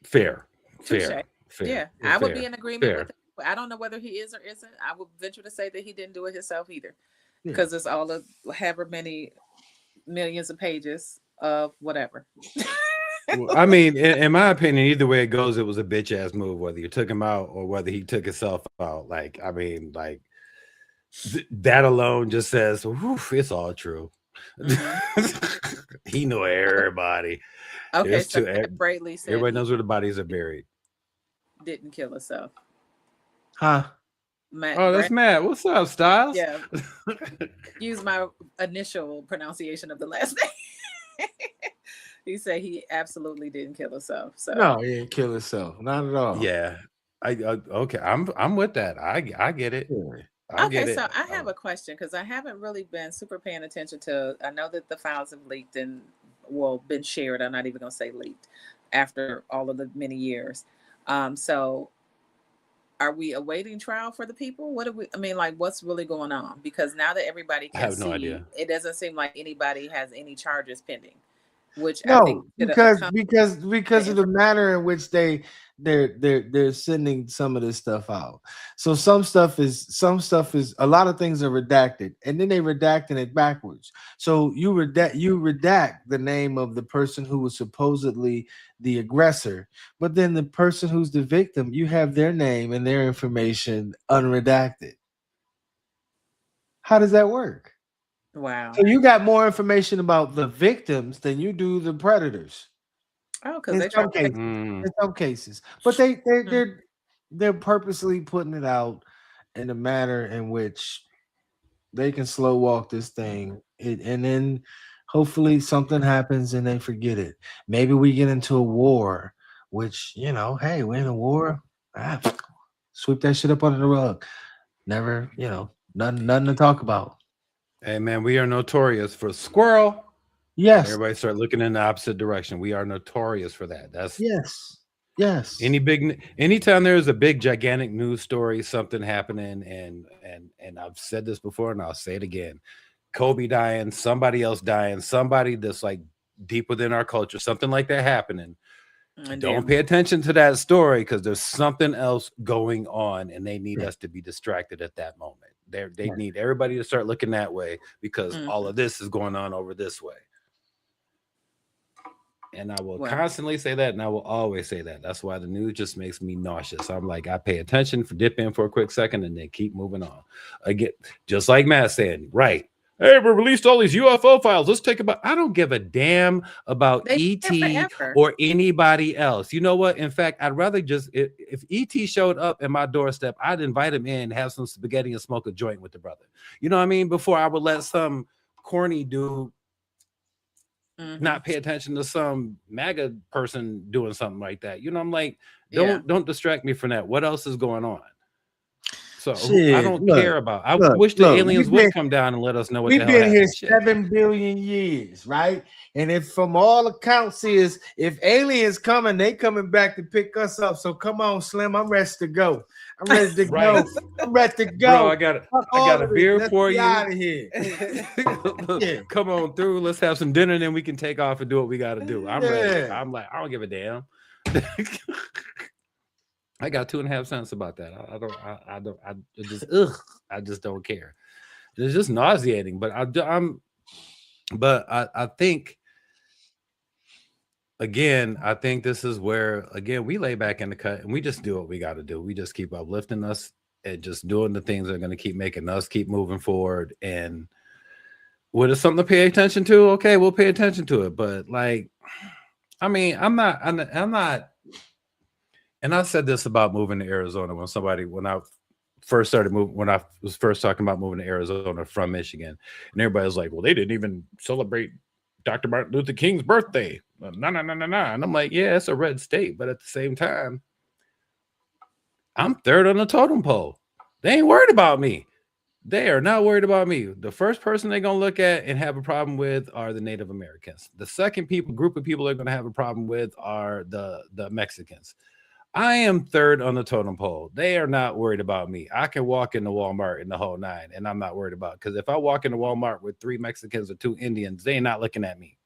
fair, Touche. fair, fair, Yeah, I would be fair, in agreement with fair. it. I don't know whether he is or isn't. I would venture to say that he didn't do it himself either, Yeah. because it's all of however many millions of pages of whatever. Well, I mean, in my opinion, either way it goes, it was a bitch ass move. Whether you took him out or whether he took himself out, like I mean, like that alone just says, "Oof, it's all true." Hmm. He knew everybody. Okay, There's so two. Matt Brayley said Everybody he knows where the bodies are buried. didn't kill himself. Huh? Matt Oh, that's Brad, Matt. What's up, Styles? yeah, use my initial pronunciation of the last name. He said he absolutely didn't kill himself. So No, he didn't kill himself. Not at all. Yeah, I okay. I'm with that. I get it. Yeah. I okay, get it. so I have a question because I haven't really been super paying attention to. I know that the files have leaked and well been shared. I'm not even gonna say leaked after all of the many years. So are we awaiting trial for the people? What do we? I mean, like, what's really going on? Because now that everybody I can have no see, idea. it doesn't seem like anybody has any charges pending, which I think No, should have because accompanied the because of the information. manner in which they're sending some of this stuff out. So some stuff is a lot of things are redacted, and then they redacting it backwards. So you redact the name of the person who was supposedly the aggressor, but then the person who's the victim, you have their name and their information unredacted. How does that work? Wow. So you got more information about the victims than you do the predators. Oh, because In they try some to say, cases, Mm, in some cases, but they they mm, they're they're purposely putting it out in a manner in which they can slow walk this thing, and then hopefully something happens and they forget it. Maybe we get into a war, which hey, we're in a war. Ah, sweep that shit up under the rug. Never, nothing to talk about. hey man, we are notorious for squirrel. Yes, Everybody start looking in the opposite direction. We are notorious for that. That's yes, yes. anytime there is a big gigantic news story, something happening, and I've said this before and I'll say it again. Kobe dying, somebody else dying, somebody that's like deep within our culture, something like that happening. and Don't then pay attention to that story because there's something else going on and they need Yeah, us to be distracted at that moment. They yeah, need everybody to start looking that way because all mhm. of this is going on over this way. And I will Well, constantly say that, and I will always say that. That's why the news just makes me nauseous. I'm like, I pay attention for dip in for a quick second, and then keep moving on. Again, just like Matt said, right? Hey, we released all these UFO files. Let's take about. I don't give a damn about they did ET forever. or anybody else. You know what? In fact, I'd rather just if ET showed up at my doorstep, I'd invite him in, have some spaghetti, and smoke a joint with the brother. You know what I mean? Before I would let some corny dude Hmm. not pay attention to some MAGA person doing something like that. You know, I'm like, Yeah. don't distract me from that. What else is going on? So I Shit, don't care about. I wish the look. aliens would come down and let us know what the We've hell been here happened. Shit. 7 billion years, right? And if from all accounts is if aliens coming, they coming back to pick us up. So come on, Slim. I'm ready to go. I'm ready to Right, go. I'm ready to bro. go. Fuck I all got a of this. beer Let's for be you. out of here. Yeah. Come on through. Let's have some dinner, and then we can take off and do what we got to do. I'm ready. Yeah. I'm like, I don't give a damn. I got 2.5 cents about that. I just, ugh, I just don't care. It's just nauseating. But I think again, I think this is where again we lay back in the cut and we just do what we got to do. We just keep uplifting us and just doing the things that are going to keep making us keep moving forward. And what is something to pay attention to? Okay, we'll pay attention to it. But like, I mean, I'm not. And I said this about moving to Arizona when I first started moving, when I was first talking about moving to Arizona from Michigan, and everybody was like, "Well, they didn't even celebrate Dr. Martin Luther King's birthday." No, no, no, no, no. And I'm like, "Yeah, it's a red state, but at the same time, I'm third on the totem pole. They ain't worried about me. They are not worried about me. The first person they're gonna look at and have a problem with are the Native Americans. The second group of people they're gonna have a problem with are the Mexicans. I am third on the totem pole. They are not worried about me. I can walk into Walmart in the whole nine, and I'm not worried about because if I walk into Walmart with 3 Mexicans or 2 Indians, they ain't not looking at me.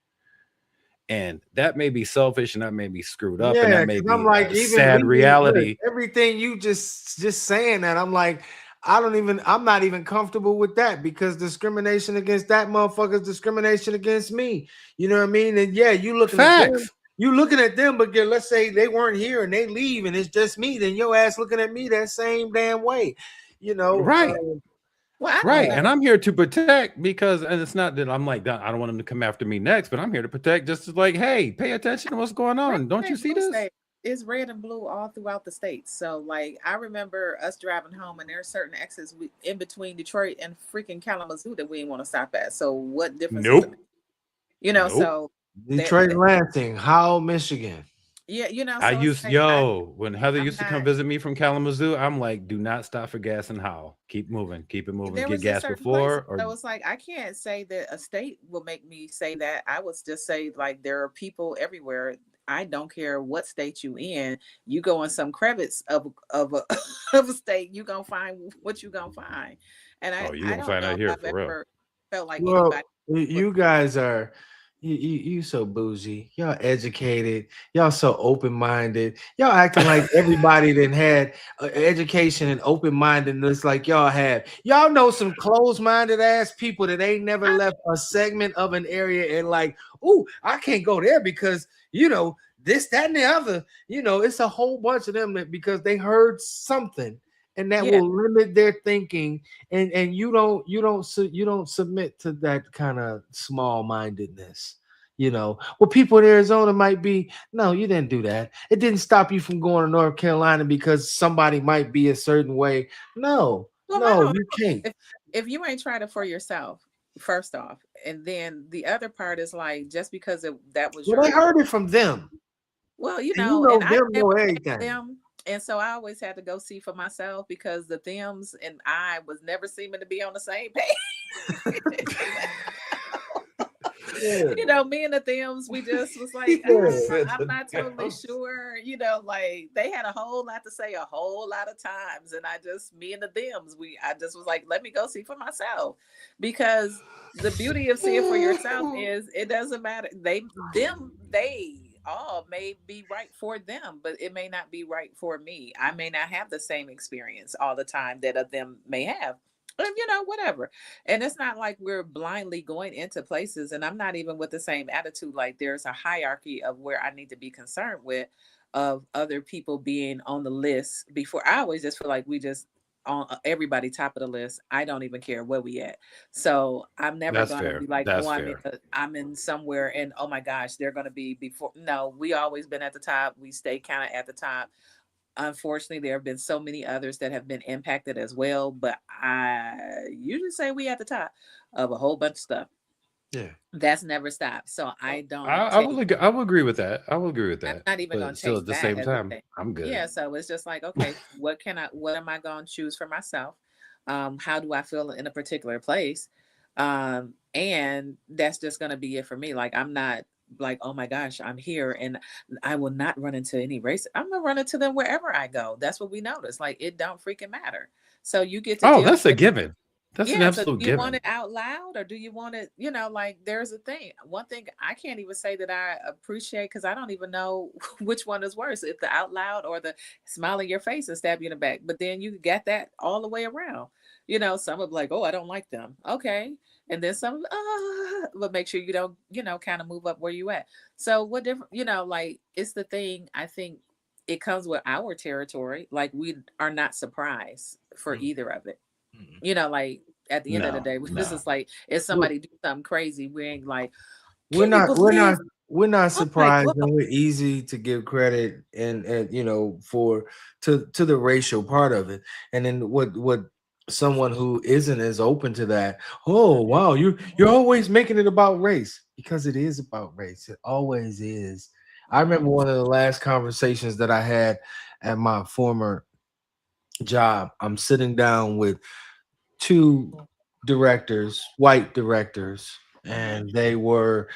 And that may be selfish, and that may be screwed up, and that Yeah, may because I'm be like, a even sad reading look, reality. everything you just saying that, I'm like, I'm not even comfortable with that because discrimination against that motherfucker is discrimination against me. You know what I mean? And yeah, Facts. you looking at them, but let's say they weren't here and they leave and it's just me, then your ass looking at me that same damn way. You know, Right. Well, I Right. think And I'm here to protect because, and it's not that I'm like, I don't want them to come after me next, but I'm here to protect just as like, hey, pay attention to what's going red on. Don't you state, see blue this? state is red and blue all throughout the states. So, like, I remember us driving home, and there are certain exits in between Detroit and freaking Kalamazoo that we didn't want to stop at. So, what difference does it make? Nope. Nope. So Detroit that Lansing, Howell, Michigan. yeah, I so it's used, like when Heather I'm used to come not. visit me from Kalamazoo, I'm like, do not stop for gas and how. Keep moving. Keep it moving. There Get was just gas certain places. before or So it's like I can't say that a state will make me say that. I would just say like there are people everywhere. I don't care what state you in. You go in some crevice of a of a state, you gonna find what you gonna find. And oh, you I gonna don't find know out if here I've for real. ever felt like Well, anybody would. you guys are you so bougie. Y'all educated. Y'all so open-minded. Y'all acting like everybody that had education and open-mindedness like y'all have. Y'all know some closed-minded ass people that ain't never I, left a segment of an area and like, oh, I can't go there because this, that, and the other. It's a whole bunch of them that because they heard something and that yeah. will limit their thinking and you don't submit to that kind of small-mindedness. Well, people in Arizona might be, no, you didn't do that. It didn't stop you from going to North Carolina because somebody might be a certain way. No, Well, I no, don't you know can't. if you ain't tried it for yourself, first off, and then the other part is like just because that was Well, they your heard it from them, well, and you and know I them never know met everything. them. And so I always had to go see for myself because the thems and I was never seeming to be on the same page. Yeah. Me and the thems, we just was like, He Yeah. said I'm the not totally Dems. sure, like they had a whole lot to say a whole lot of times. And me and the thems, I just was like, let me go see for myself. Because the beauty of seeing for yourself is it doesn't matter. They all may be right for them, but it may not be right for me. I may not have the same experience all the time that of them may have. And whatever. And it's not like we're blindly going into places. And I'm not even with the same attitude. Like there's a hierarchy of where I need to be concerned with of other people being on the list before. I always just feel like we just on everybody top of the list. I don't even care where we at. So I'm never That's gonna fair. be like, That's oh, fair. I'm in somewhere and oh my gosh, they're gonna be before. No, we always been at the top. We stay kind of at the top. Unfortunately, there have been so many others that have been impacted as well, but I usually say we at the top of a whole bunch of stuff. Yeah. That's never stopped. So I don't I take, will I will agree with that. I will agree with I'm that. not even gonna But still take at the that same as a time, thing. I'm good. Yeah, so it's just like, okay, what am I gonna choose for myself? How do I feel in a particular place? And that's just gonna be it for me. Like I'm not like, oh my gosh, I'm here and I will not run into any race. I'm gonna run into them wherever I go. That's what we notice. Like it don't freaking matter. So you get to Oh, deal that's a with, given. That's an yeah, so do absolute you want given. it out loud or do you want it, like there's a thing. One thing I can't even say that I appreciate because I don't even know which one is worse, if the out loud or the smile in your face and stab you in the back. But then you get that all the way around. Some are like, oh, I don't like them. Okay. And then some, but make sure you don't, kind of move up where you at. So what different, like it's the thing, I think it comes with our territory. Like we are not surprised for Mm, either of it. mm. Like at the end of the No, day, this no. is like if We're, somebody do something crazy, we ain't like, we're can you not we're not believe? we're not Oh my surprised, god! and we're easy to give credit and for to the racial part of it. And then what someone who isn't as open to that, oh wow, you're always making it about race, because it is about race. It always is. I remember Mm-hmm. one of the last conversations that I had at my former job. I'm sitting down with two directors, white directors, Mm-hmm. and we're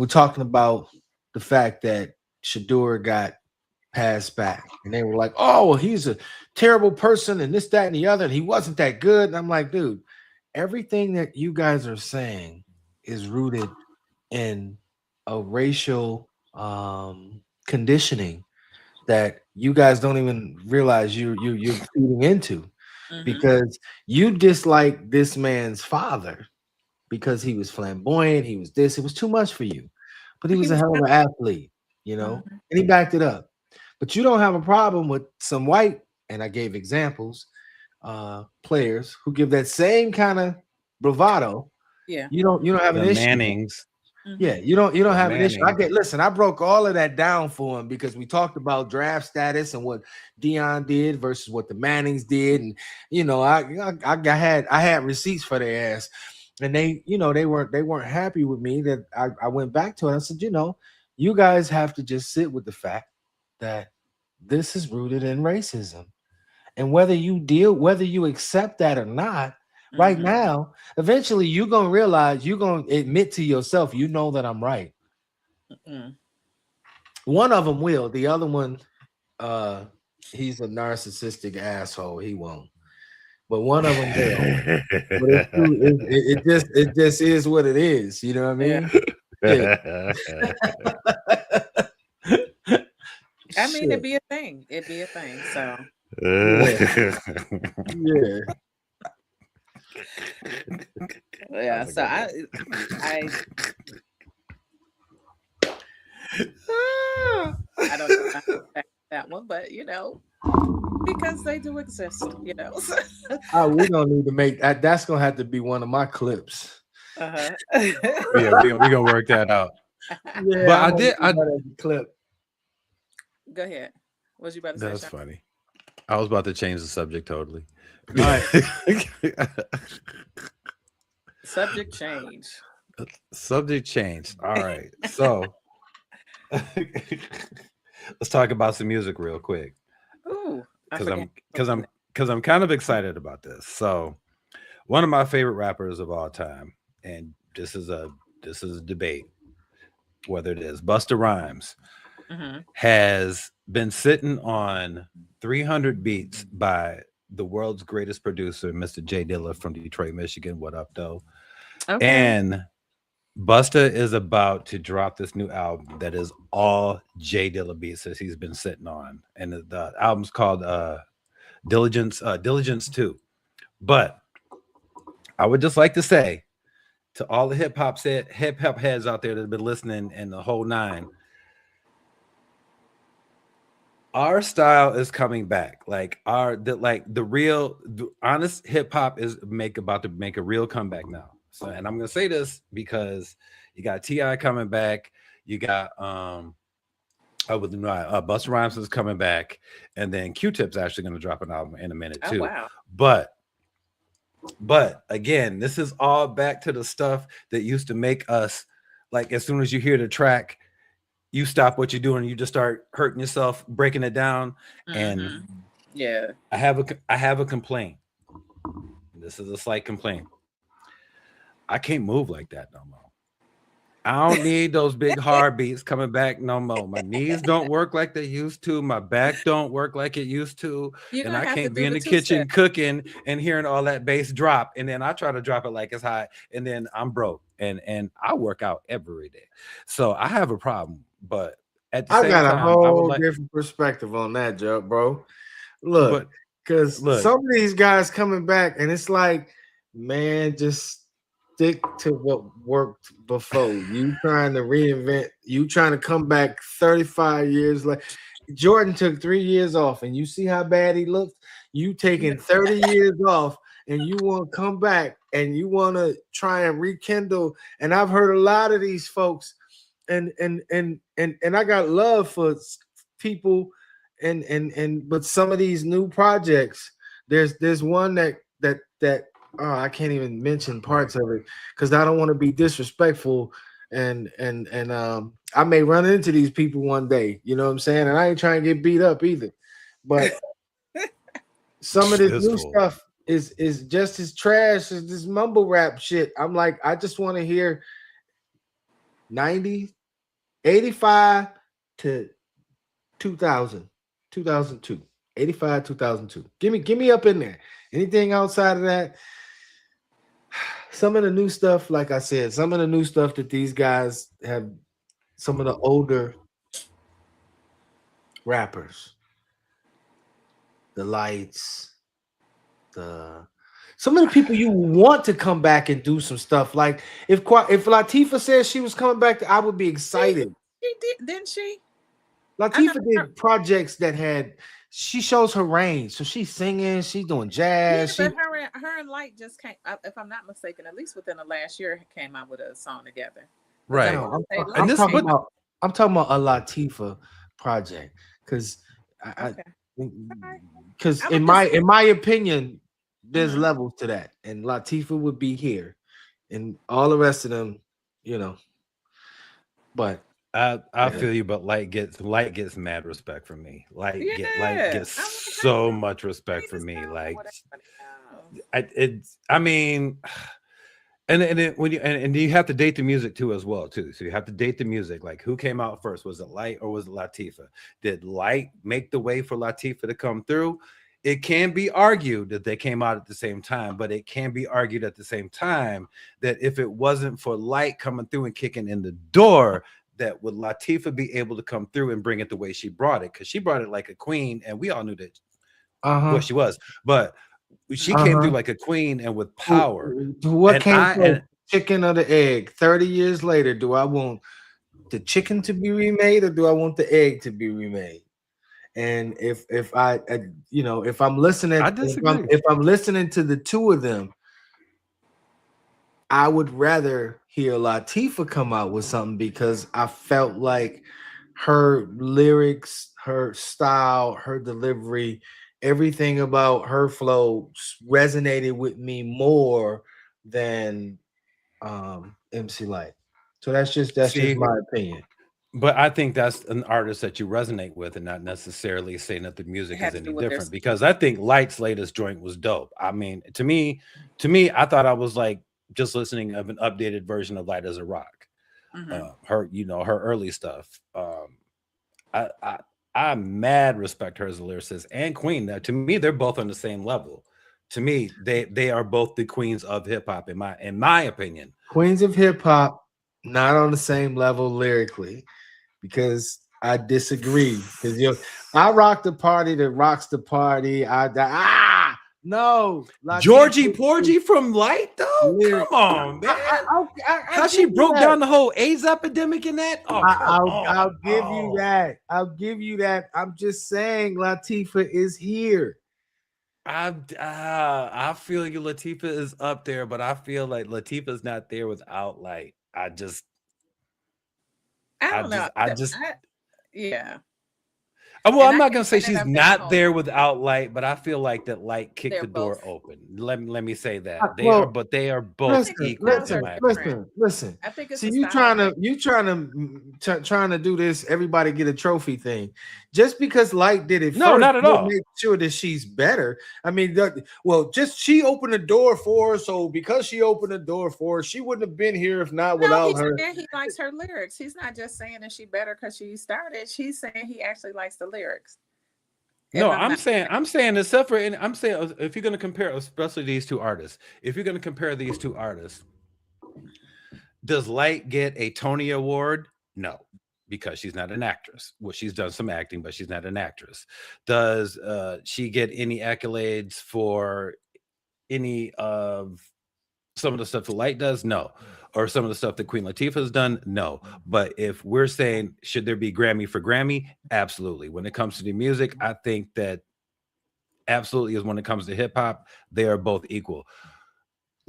talking about the fact that Shadur got passed back. And they were like, oh, well, he's a terrible person and this, that, and the other, and he wasn't that good. And I'm like, dude, everything that you guys are saying is rooted in a racial conditioning that you guys don't even realize you're feeding into, Mm-hmm. because you dislike this man's father because he was flamboyant, he was this, it was too much for you. But he He was a was. hell of an athlete, Mm-hmm. and he backed it up. But you don't have a problem with some white, and I gave examples, players who give that same kind of bravado. Yeah. You don't have an The issue. Mannings, Mm-hmm. Yeah, you don't the have an issue. I Mannings. get Listen, I broke all of that down for him because we talked about draft status and what Dion did versus what the Mannings did, and I had receipts for their ass, and they weren't happy with me that I went back to it. I said, you guys have to just sit with the fact that this is rooted in racism, and whether you accept that or not, right Mm-hmm. now, eventually you're gonna realize, you're gonna admit to yourself, that I'm right. Mm-hmm. One of them will. The other one, uh, he's a narcissistic asshole. He won't. But one of them will. But it's true. It just is what it is. You know what I Yeah. mean? Shit. I mean, it'd Shit. be a thing. It'd be a thing. So Yeah. Yeah. yeah. That's a So good one. I, I don't know how to back that one, but because they do exist. We don't need to make that. That's gonna have to be one of my clips. Uh-huh. Yeah, we gonna work that out. But Yeah, I'm I gonna did. do that as a clip. Go ahead. Was you about to say That's something? funny. I was about to change the subject totally. All right. Subject change. Subject changed. All right. So let's talk about some music real quick. Ooh, I Because forgot. I'm because I'm because I'm kind of excited about this. So one of my favorite rappers of all time, and this is a debate whether it is Busta Rhymes, Mm-hmm. has been sitting on 300 beats by the world's greatest producer, Mr. J Dilla from Detroit, Michigan. What up, though? Okay. And Busta is about to drop this new album that is all J Dilla beats that he's been sitting on, and the album's called Diligence 2. But I would just like to say to all the hip hop heads out there that have been listening and the whole nine, our style is coming back. Like the real, the honest hip hop is about to make a real comeback now. So, and I'm gonna say this because you got Ti coming back, you got Busta Rhymes is coming back, and then Q-Tip's actually gonna drop an album in a minute Oh too. wow. But But again, this is all back to the stuff that used to make us like as soon as you hear the track, you stop what you're doing, you just start hurting yourself, breaking it down. And Mm-hmm. Yeah. I have a complaint. This is a slight complaint. I can't move like that no more. I don't need those big heartbeats coming back no more. My knees don't work like they used to. My back don't work like it used to. You're And gonna I have to can't be do in the the two step. kitchen cooking and hearing all that bass drop. And then I try to drop it like it's hot. And then I'm broke. And I work out every day. So I have a problem. But at the I same got a time, I would whole like, different perspective on that, Joe, bro. Look, but because look, some of these guys coming back, and it's like, man, just stick to what worked before. You trying to reinvent, you trying to come back 35 years like Jordan took 3 years off, and you see how bad he looked. You taking 30 years off, and you want to come back and you want to try and rekindle. And I've heard a lot of these folks, and I got love for people, and but some of these new projects, there's one that I can't even mention parts of it because I don't want to be disrespectful, and I may run into these people one day, you know what I'm saying? And I ain't trying to get beat up either. But some of this this new fool. stuff is just as trash as this mumble rap shit. I'm like, I just want to hear 90, 85 to 2000, 2002, 85, 2002. Give me up in there. Anything outside of that, some of the new stuff, like I said, some of the new stuff that these guys have, some of the older rappers, the lights, the some of the people you want to come back and do some stuff. Like if Latifah said she was coming back, I would be She excited. she did, didn't she? I know. Latifah did projects that had she shows her range. So she's singing, she's doing Yeah, jazz. She but her and Light just came. If I'm not mistaken, at least within the last year, came out with a song together. Because I Right. want to no, say And Light this, came. but I'm talking about a Latifah project because I Okay, all right. because I was just. in my opinion, there's Mhm. levels to that, and Latifah would be here, and all the rest of them, you know. But I yeah. feel you, but light gets mad respect from me. Light Yeah, gets I'm like, how you so gonna much respect play from this me. song Like with everybody else? I mean, and then when you and you have to date the music too as well too. So you have to date the music. Like who came out first? Was it Light or was it Latifah? Did Light make the way for Latifah to come through? It can be argued that they came out at the same time, but it can be argued at the same time that if it wasn't for Light coming through and kicking in the door, that would Latifah be able to come through and bring it the way she brought it? Because she brought it like a queen, and we all knew that what Uh-huh. she was, but she came through Uh-huh. like a queen and with power. What And came I first, and chicken or the egg? 30 years later, do I want the chicken to be remade or do I want the egg to be remade? And if you know, if I'm listening, I disagree. if I'm listening to the two of them, I would rather hear Latifah come out with something because I felt like her lyrics, her style, her delivery, everything about her flow resonated with me more than MC Light. So that's just See, my opinion. but I think that's an artist that you resonate with, and not necessarily saying that the It music is had to any do with their. different. Because I think Light's latest joint was dope. I mean, to me, I thought I was like just listening of an updated version of Light as a Rock. Mm-hmm. Her, her early stuff. I, I, I mad respect her as a lyricist and queen. Now, to me, they're both on the same level. To me, they are both the queens of hip hop in my opinion. Queens of hip hop, not on the same level lyrically, because I disagree. Because I rock the party that rocks the party. No, Latifah Georgie is Porgy from Light, though? lyric. Come on, man. I'll How she give you broke that. down the whole AIDS epidemic in that? Oh, come I'll on. give you Oh, that. I'll give you that. I'm just saying Latifah is here. I feel you. Latifah is up there, but I feel like Latifah's not there without Light. I don't know. I just, Yeah. Well, And I'm I not gonna can't say say that she's of their not whole there album. without Light, but I feel like that Light kicked They're the door both. open. Let me say that Well, but they are I both think the listen, equal styles in are listen, my opinion. different. listen, listen. I think it's See, a style thing. trying to do this. Everybody get a trophy thing. Just because Light did it No, first, not at don't all. make sure that she's better. I mean, well, just she opened the door for her, so because she opened the door for her, she wouldn't have been here if not No, without he her. said he likes her lyrics. He's not just saying that she better because she started. He's saying he actually likes the lyrics. If No, I'm not I'm saying except for, and I'm saying if you're gonna compare, especially these two artists, if you're gonna compare these two artists, does Light get a Tony Award? No, because she's not an actress. Well, she's done some acting, but she's not an actress. Does she get any accolades for any of some of the stuff that Light does? No. Or some of the stuff that Queen Latifah has done? No. But if we're saying, should there be Grammy for Grammy? Absolutely. When it comes to the music, I think that absolutely is when it comes to hip hop, they are both equal.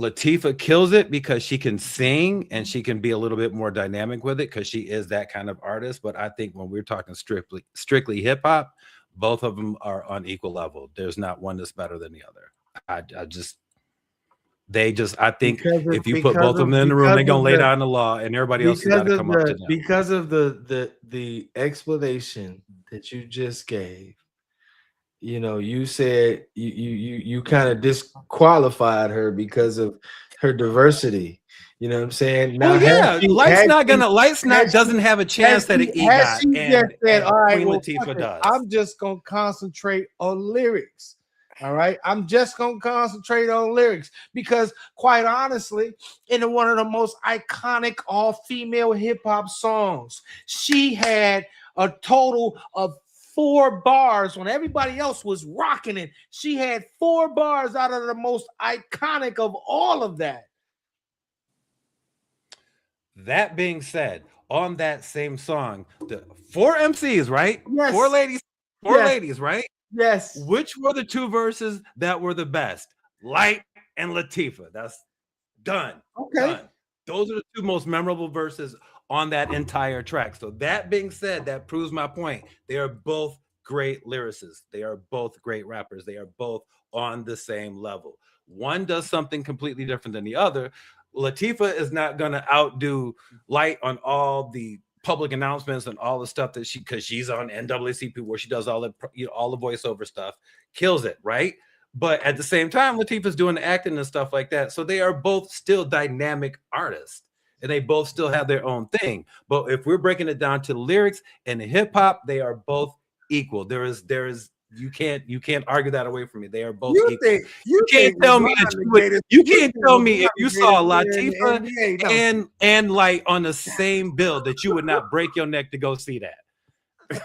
Latifah kills it because she can sing and she can be a little bit more dynamic with it because she is that kind of artist. But I think when we're talking strictly hip hop, both of them are on equal level. There's not one that's better than the other. I just I think because if of you put both of them in the room, they're gonna lay down the law, and everybody else has got to come up to them. because of the explanation that you just gave. You know, you said you kind of disqualified her because of her diversity. You know what I'm saying? Well, Now, yeah, Light's had not doesn't have a chance that an had EGOT she just said, and all right, Queen well, fuck Latifah it, does. I'm just gonna concentrate on lyrics. All right, I'm just gonna concentrate on lyrics because, quite honestly, in one of the most iconic all-female hip-hop songs, she had a total of 4 bars when everybody else was rocking it. She had 4 bars out of the most iconic of all of that. That being said, on that same song, the 4 MCs, right? Four Yes, ladies, four yes, ladies, right? yes. Which were the two verses that were the best? Light and Latifah. That's done. Okay. Done. Those are the two most memorable verses on that entire track. So that being said, that proves my point. They are both great lyricists. They are both great rappers. They are both on the same level. One does something completely different than the other. Latifah is not going to outdo Light on all the public announcements and all the stuff that because she's on NAACP where she does all the all the voiceover stuff, kills it, right? But at the same time, Latifah's doing the acting and stuff like that. So they are both still dynamic artists and they both still have their own thing. But if we're breaking it down to lyrics and hip hop, they are both equal. There is you can't argue that away from me. They are both equal. You can't tell me that you can't tell me if you saw Latifah and Light on the same bill that you would not break your neck to go see that.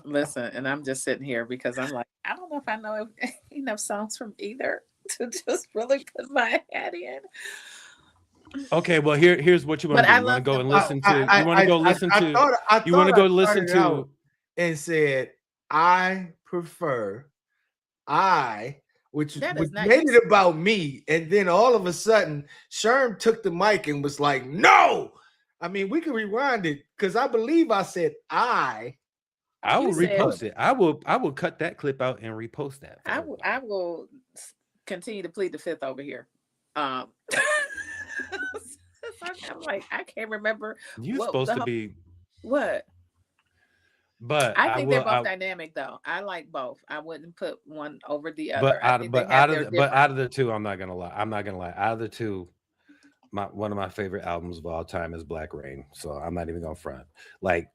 listen, and I'm just sitting here because I'm like, I don't know if I know enough songs from either to just really put my head in. Okay, well here's what you want But to do. I You want to love go them and both. listen to you want to go listen to you want to go listen to and said, I prefer which That is not made you. it about me. And then all of a sudden, Sherm took the mic and was like, no. I mean, we can rewind it because I believe I said I will You said repost it. I will cut that clip out and repost that. I will continue to plead the fifth over here. I'm like, I can't remember You're what supposed the to whole, be, what. but I I think they're will. both dynamic though. I like both. I wouldn't put one over the But other. I out think of they but have out of their the, but different. out of the two, I'm not gonna lie. I'm not gonna lie. Out of the two, one of my favorite albums of all time is Black Rain. So I'm not even gonna front. Like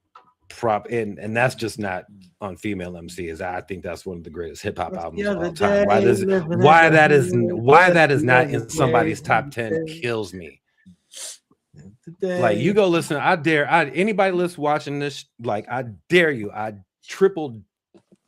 prop and that's just not on female MCs. I think that's one of the greatest hip hop albums of all time. Why that is not in somebody's top 10 kills me. Like you go listen, anybody listen watching this, like I dare you, I triple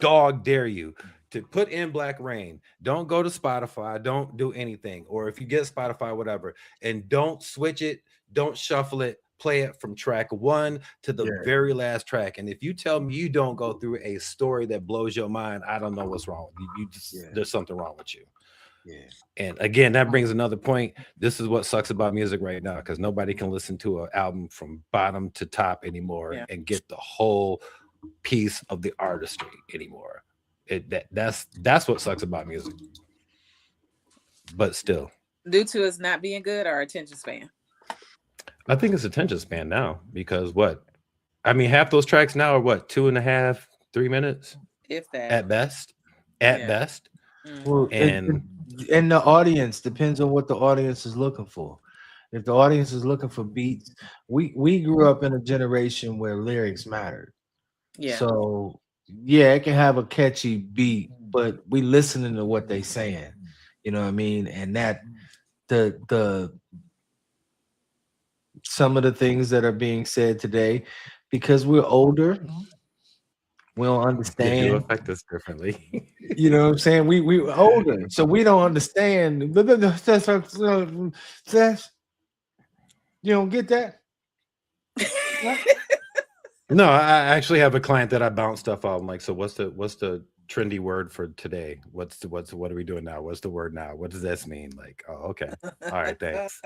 dog dare you to put in Black Rain. Don't go to Spotify, don't do anything, or if you get Spotify, whatever, and don't switch it, don't shuffle it, play it from track 1 to the very last track. And if you tell me you don't go through a story that blows your mind, I don't know what's wrong. There's something wrong with you. Yeah. And again, that brings another point. This is what sucks about music right now, because nobody can listen to an album from bottom to top anymore and get the whole piece of the artistry anymore. That's what sucks about music. But still, Due to us not being good or attention span, I think it's attention span now because what I mean, half those tracks now are what 2.5, 3 minutes if that. at best, at Yeah. best, Well, Hmm. and and the audience depends on what the audience is looking for. If the audience is looking for beats, we grew up in a generation where lyrics mattered. Yeah. So yeah, it can have a catchy beat, but we listening to what they saying. You know what I mean? And that the some of the things that are being said today, because we're older, we don't they do understand. affect us differently. You know what I'm saying? We older, so we don't understand. That's- You don't get that? What? No, I actually have a client that I bounce stuff off. I'm like, so what's the trendy word for today? What are we doing now? What's the word now? What does this mean? Like, oh, okay. All right, thanks.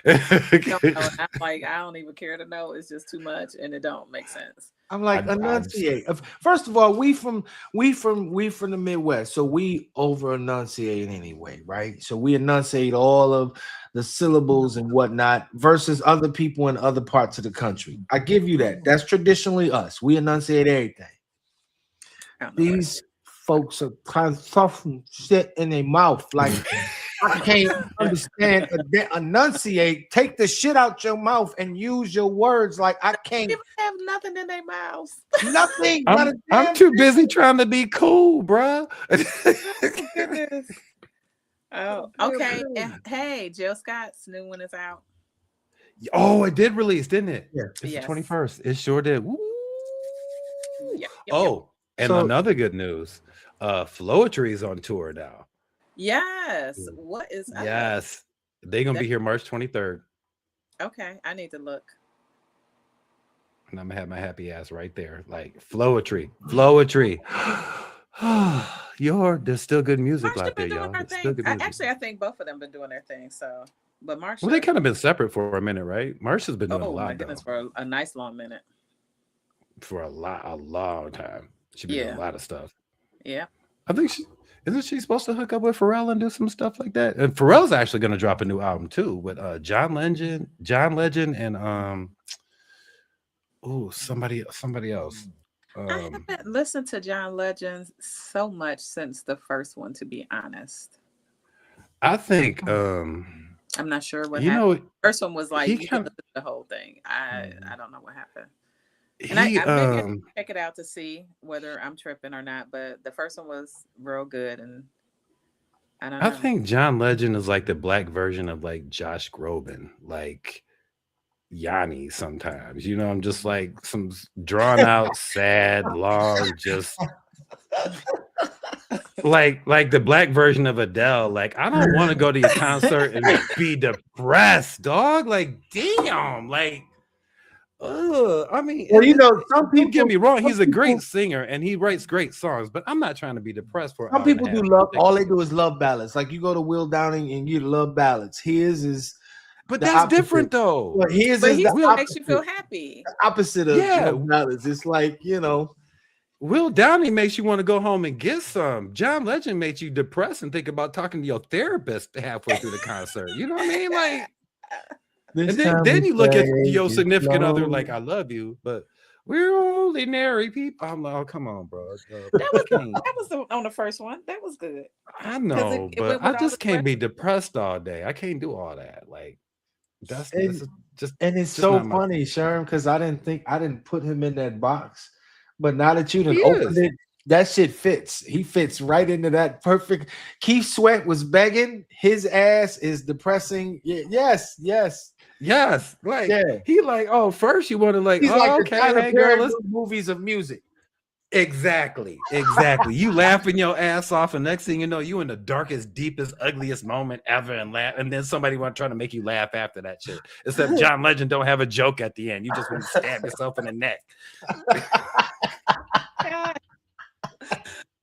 Don't know. And I'm like, I don't even care to know. It's just too much, and it don't make sense. I'm like I enunciate. First of all, we from the Midwest, so we over enunciate anyway, right? So we enunciate all of the syllables and whatnot versus other people in other parts of the country. I give you that. That's traditionally us. We enunciate everything. I don't know what. These folks are kind of tough and shit in their mouth. Like I can't understand enunciate. Take the shit out your mouth and use your words. Like I can't. People have nothing in their mouths. Nothing but a I'm damn too busy trying to be cool, bruh. Oh goodness. Oh, damn okay. And thing. hey, Jill Scott's new one is out. Oh, it did release, didn't it? Yeah. It's the Yes. 21st. It sure did. Woo. Yep. Yep. Yep. Oh, and So another good news. Floetry is on tour now. Yes. What is up? Yes. They're gonna That be here March 23rd. okay. I need to look. And I'm gonna have my happy ass right there. Like Floetry. Floetry. There's still good music Marsha out there, been doing y'all. her There's still thing. good music. I think both of them been doing their thing. So, but Well, they Marsha, kind of been separate for a minute, right? Marsha's been doing a oh my lot goodness, though. for a nice long minute. For a long time. She's been doing a Yeah. lot of stuff. Yeah. I think she isn't she supposed to hook up with Pharrell and do some stuff like that? And Pharrell's actually gonna drop a new album too with John Legend, and somebody else. I Um, haven't listened to John Legend so much since the first one, to be honest. I think I'm not sure what you happened. know First one was like he you could kind listen to the whole thing. I don't know what happened. And he I maybe I check it out to see whether I'm tripping or not. But the first one was real good, and I don't I know. think John Legend is like the black version of like Josh Groban, like Yanni sometimes. I'm just like some drawn out, sad, long, just like the black version of Adele. Like, I don't want to go to your concert and be depressed, dog. Like, damn, like, I mean, well, some don't get people, me wrong, some he's a great people, singer and he writes great songs, but I'm not trying to be depressed for an some hour and a people do half love. All they do consecutively. is love ballads. Like you go to Will Downing and you love ballads. His is But the that's opposite. different though. Well, his But is he the still Will, makes you feel opposite. happy. The opposite of yeah, love ballads. It's like Will Downey makes you want to go home and get some. John Legend makes you depressed and think about talking to your therapist halfway through the concert. You know what I mean? Like, this and then, time then we you look at take your it significant other slow. like, I love you, but we're ordinary people. I'm like, oh, come on, bro. That I was can't. on the first one. That was good I because know, it but went I with all the just can't rest. be depressed all day. I can't do all that. Like, that's And just and it's just so not my funny, thing. Sherm, because I didn't put him in that box. But now that you He done opened is. it, that shit fits. He fits right into that perfect. Keith Sweat was begging. His ass is depressing. Yes, yes, Yes. Like, yeah. he like, oh, first you want to like, He's like oh, the okay, Tyler hey girl, Perry let's movies of music. exactly, exactly. You laughing your ass off, and next thing you know, you in the darkest, deepest, ugliest moment ever, and laugh, and then somebody want to try to make you laugh after that shit. Except John Legend don't have a joke at the end. You just want to stab yourself in the neck.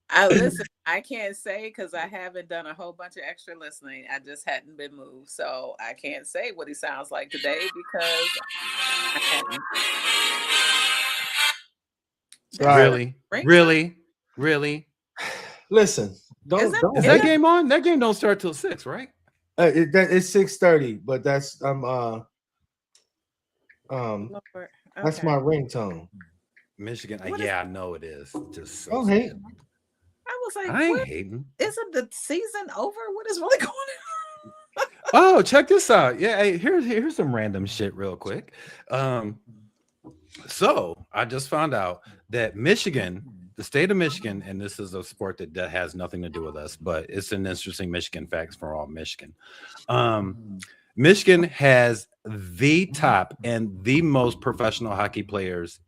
I listen. I can't say because I haven't done a whole bunch of extra listening. I just hadn't been moved, so I can't say what he sounds like today because I hadn't. That's Right. the Really, ringtone. really, really. Listen, Is don't that don't Is is that that hate. game on? That game don't start till 6, right? It's 6:30, but Lord? that's Okay. my ringtone. Michigan. What is? Yeah, I know it is. Just so Don't hate. sad. I was like, I ain't what? hating. Isn't the season over? What is really going on? Oh, check this out. Yeah, hey, here's some random shit real quick. Um, so I just found out that Michigan, the state of Michigan, and this is a sport that has nothing to do with us, but it's an interesting Michigan facts for all Michigan. Um, Michigan has the top and the most professional hockey players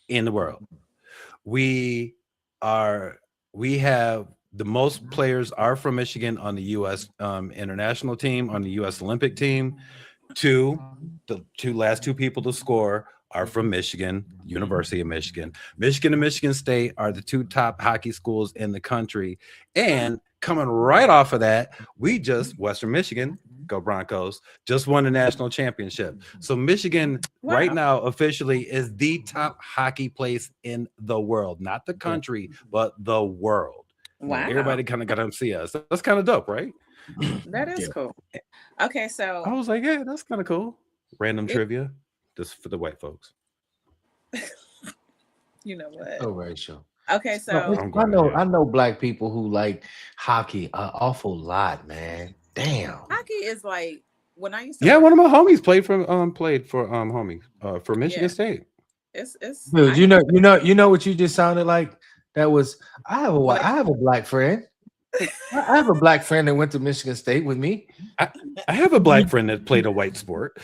in the world. We are we have the most players are from Michigan on the U.S. International team, on the U.S. Olympic team. The last two people to score are from Michigan, University of Michigan. Michigan and Michigan State are the two top hockey schools in the country. And coming right off of that, Western Michigan, go Broncos, just won the national championship. So Michigan right Wow. now officially is the top hockey place in the world, not the country, but the world. Wow. Everybody kind of got to see us. That's kind of dope, right? That is Yeah. cool. Okay, I so was like, yeah, that's kind of cool. Random it trivia, just for the white folks. you know what? So racial. Okay, No, so I'm I going to know. I hell. know black people who like hockey an awful lot, man. Damn. hockey is like when I used to Yeah, work. one of my homies played for homies for Michigan Yeah, State. it's Dude, I can you know what you just sounded like? That was when I have a black friend. I have a black friend that went to Michigan State with me. I, I have a black friend that played a white sport.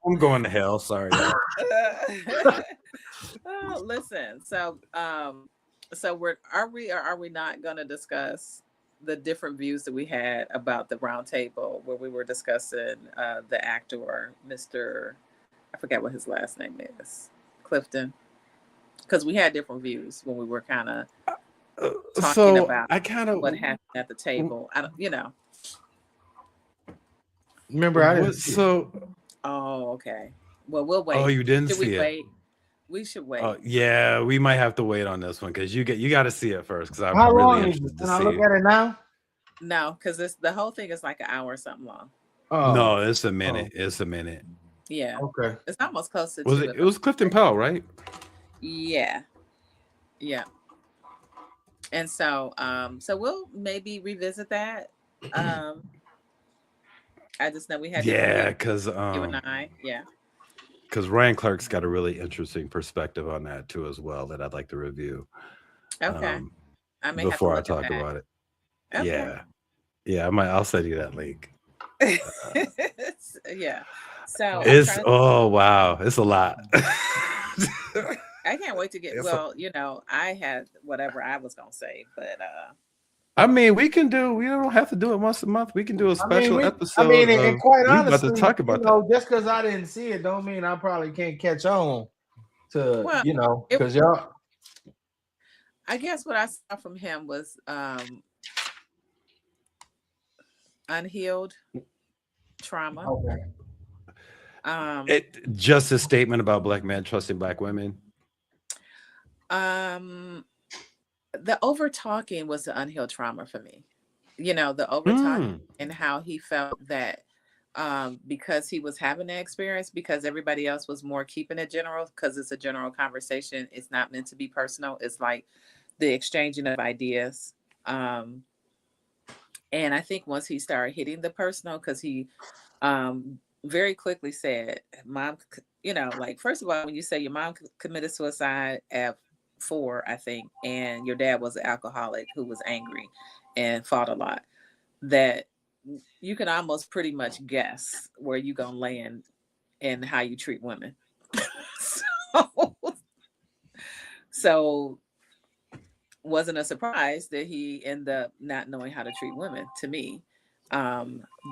I'm going to hell. Sorry, y'all. Oh, listen. So we're are we or are we not going to discuss the different views that we had about the round table where we were discussing the actor, Mr. I forget what his last name is, Clifton, because we had different views when we were kind of talking So about I kind what of happened at the table. I don't, you know. Remember, I didn't what? see it. So Oh, okay. Well, we'll oh, wait. you didn't Should we see it. wait? We should wait. Yeah, we might have to wait on this one because you got to see it first because I'm How really long is it? interested to Can I look see. at it now? No, because this the whole thing is like an hour or something long. Oh, No, it's a oh, minute. It's a minute. Yeah, okay. it's almost close to Was two it? if It I'm was Clifton not Powell, right? mistaken. Yeah, yeah. And so we'll maybe revisit that. Um, I just know we had different views, Yeah, you and I. Yeah. because Ryan Clark's got a really interesting perspective on that too as well that I'd like to review Okay. um, I may have to before I look at talk that. about it. Okay. Yeah, yeah, I'll send you that link. Yeah. So I'm It's trying to. oh wow, it's a lot. I can't wait to get. It's a- Well, I had whatever I was gonna say, but I mean, we don't have to do it once a month. We can do a special I mean, episode and of quite we about to honestly, talk about that. just because I didn't see it, don't mean I probably can't catch on to, well, it. because y'all. I guess what I saw from him was unhealed trauma. Okay. Um, It just a statement about black men trusting black women. um, the over talking was the unhealed trauma for me. The over talking Hmm. and how he felt that because he was having that experience, because everybody else was more keeping it general, because it's a general conversation. It's not meant to be personal. It's like the exchanging of ideas. Um, and I think once he started hitting the personal, because he very quickly said, "Mom, like first of all, when you say your mom committed suicide at 4, I think, and your dad was an alcoholic who was angry and fought a lot, that you can almost pretty much guess where you gonna land and how you treat women." so, so wasn't a surprise that he ended up not knowing how to treat women to me.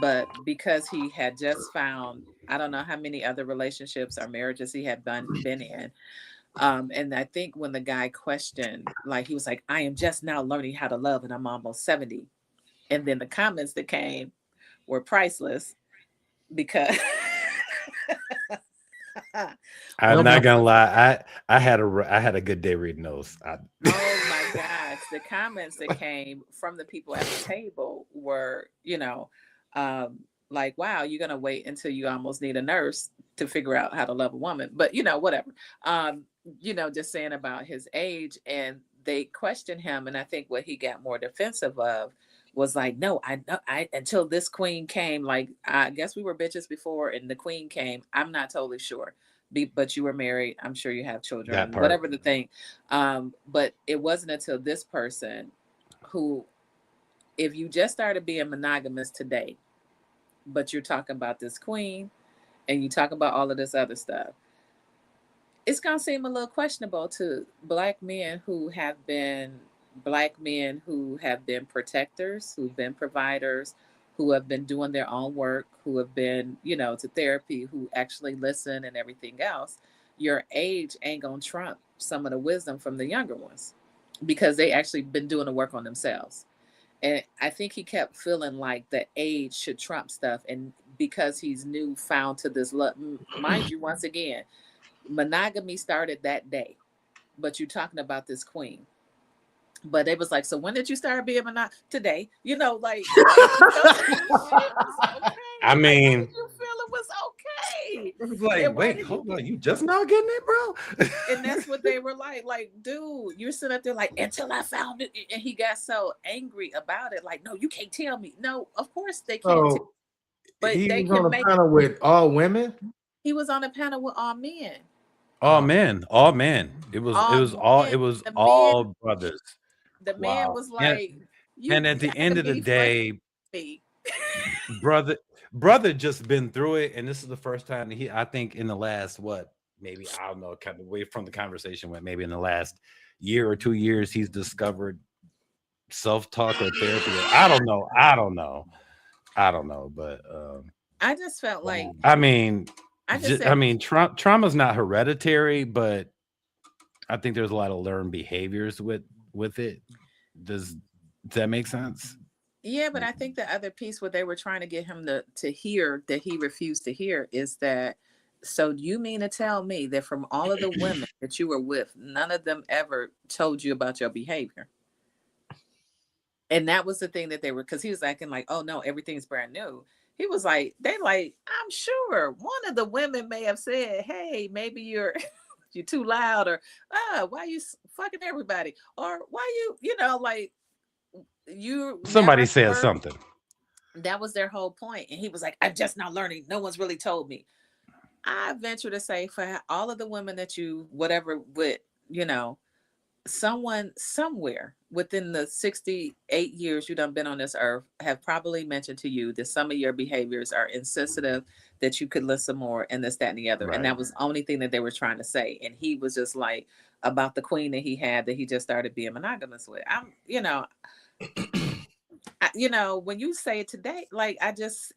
But because he had just found, I don't know how many other relationships or marriages he had been in. And I think when the guy questioned, like he was like, "I am just now learning how to love and I'm almost 70." And then the comments that came were priceless because I'm But Nobody. not that gonna was lie. I had a good day reading those. oh my gosh, the comments that came from the people at the table were, um, like, wow, you're gonna wait until you almost need a nurse to figure out how to love a woman. But whatever. Um, just saying about his age, and they questioned him, and I think what he got more defensive of was like, no, I know I until this queen came, like I guess we were bitches before and the queen came. I'm not totally sure. But you were married. I'm sure you have That children, part. whatever the thing. But it wasn't until this person who, if you just started being monogamous today, but you're talking about this queen and you talk about all of this other stuff, it's going to seem a little questionable to black men who have been protectors, who've been providers, who have been doing their own work, who have been, to therapy, who actually listen and everything else. Your age ain't going to trump some of the wisdom from the younger ones because they actually been doing the work on themselves. And I think he kept feeling like the age should trump stuff. And because he's new found to this love, mind you, once again, monogamy started that day, but you're talking about this queen. But it was like, so when did you start being monogamous? Today, like shit was I okay. Like, why did mean, you feel it was okay? it was like, And why wait, did you hold get? on, you just now getting it, bro? And that's what they were like. Like, dude, you're sitting up there like, until I found it. And he got so angry about it. Like, no, you can't tell me. No, of course they can't tell, So but he they was on can a make. panel with all women. He was on a panel with all men. Oh man, oh man, All it men. was The man all brothers. the man Wow. was like, you And at the gotta end of the be fucking day, me. brother brother just been through it, and this is the first time he, I think, in the last, what, maybe, I don't know, kind of away from the conversation went, maybe in the last year or 2 years, he's discovered self-talk or therapy, or I don't know, but I just felt wow. like I mean, I just said, I mean, trauma's not hereditary, but I think there's a lot of learned behaviors with it. Does that make sense? yeah, but I think the other piece what they were trying to get him to hear that he refused to hear is that, so you mean to tell me that from all of the women that you were with, none of them ever told you about your behavior? And that was the thing that they were, because he was acting like, oh no, everything's brand new. He was like, they like, I'm sure one of the women may have said, hey, maybe you're you're too loud, or why you fucking everybody, or why like you Somebody never said heard. something. That was their whole point. And he was like, I'm just not learning. No one's really told me. I venture to say for all of the women that you, whatever, with, you know, someone somewhere within the 68 years you done been on this earth have probably mentioned to you that some of your behaviors are insensitive, that you could listen more, and this, that, and the other. And Right. that was the only thing that they were trying to say. And he was just like, about the queen that he had that he just started being monogamous with. When you say it today, like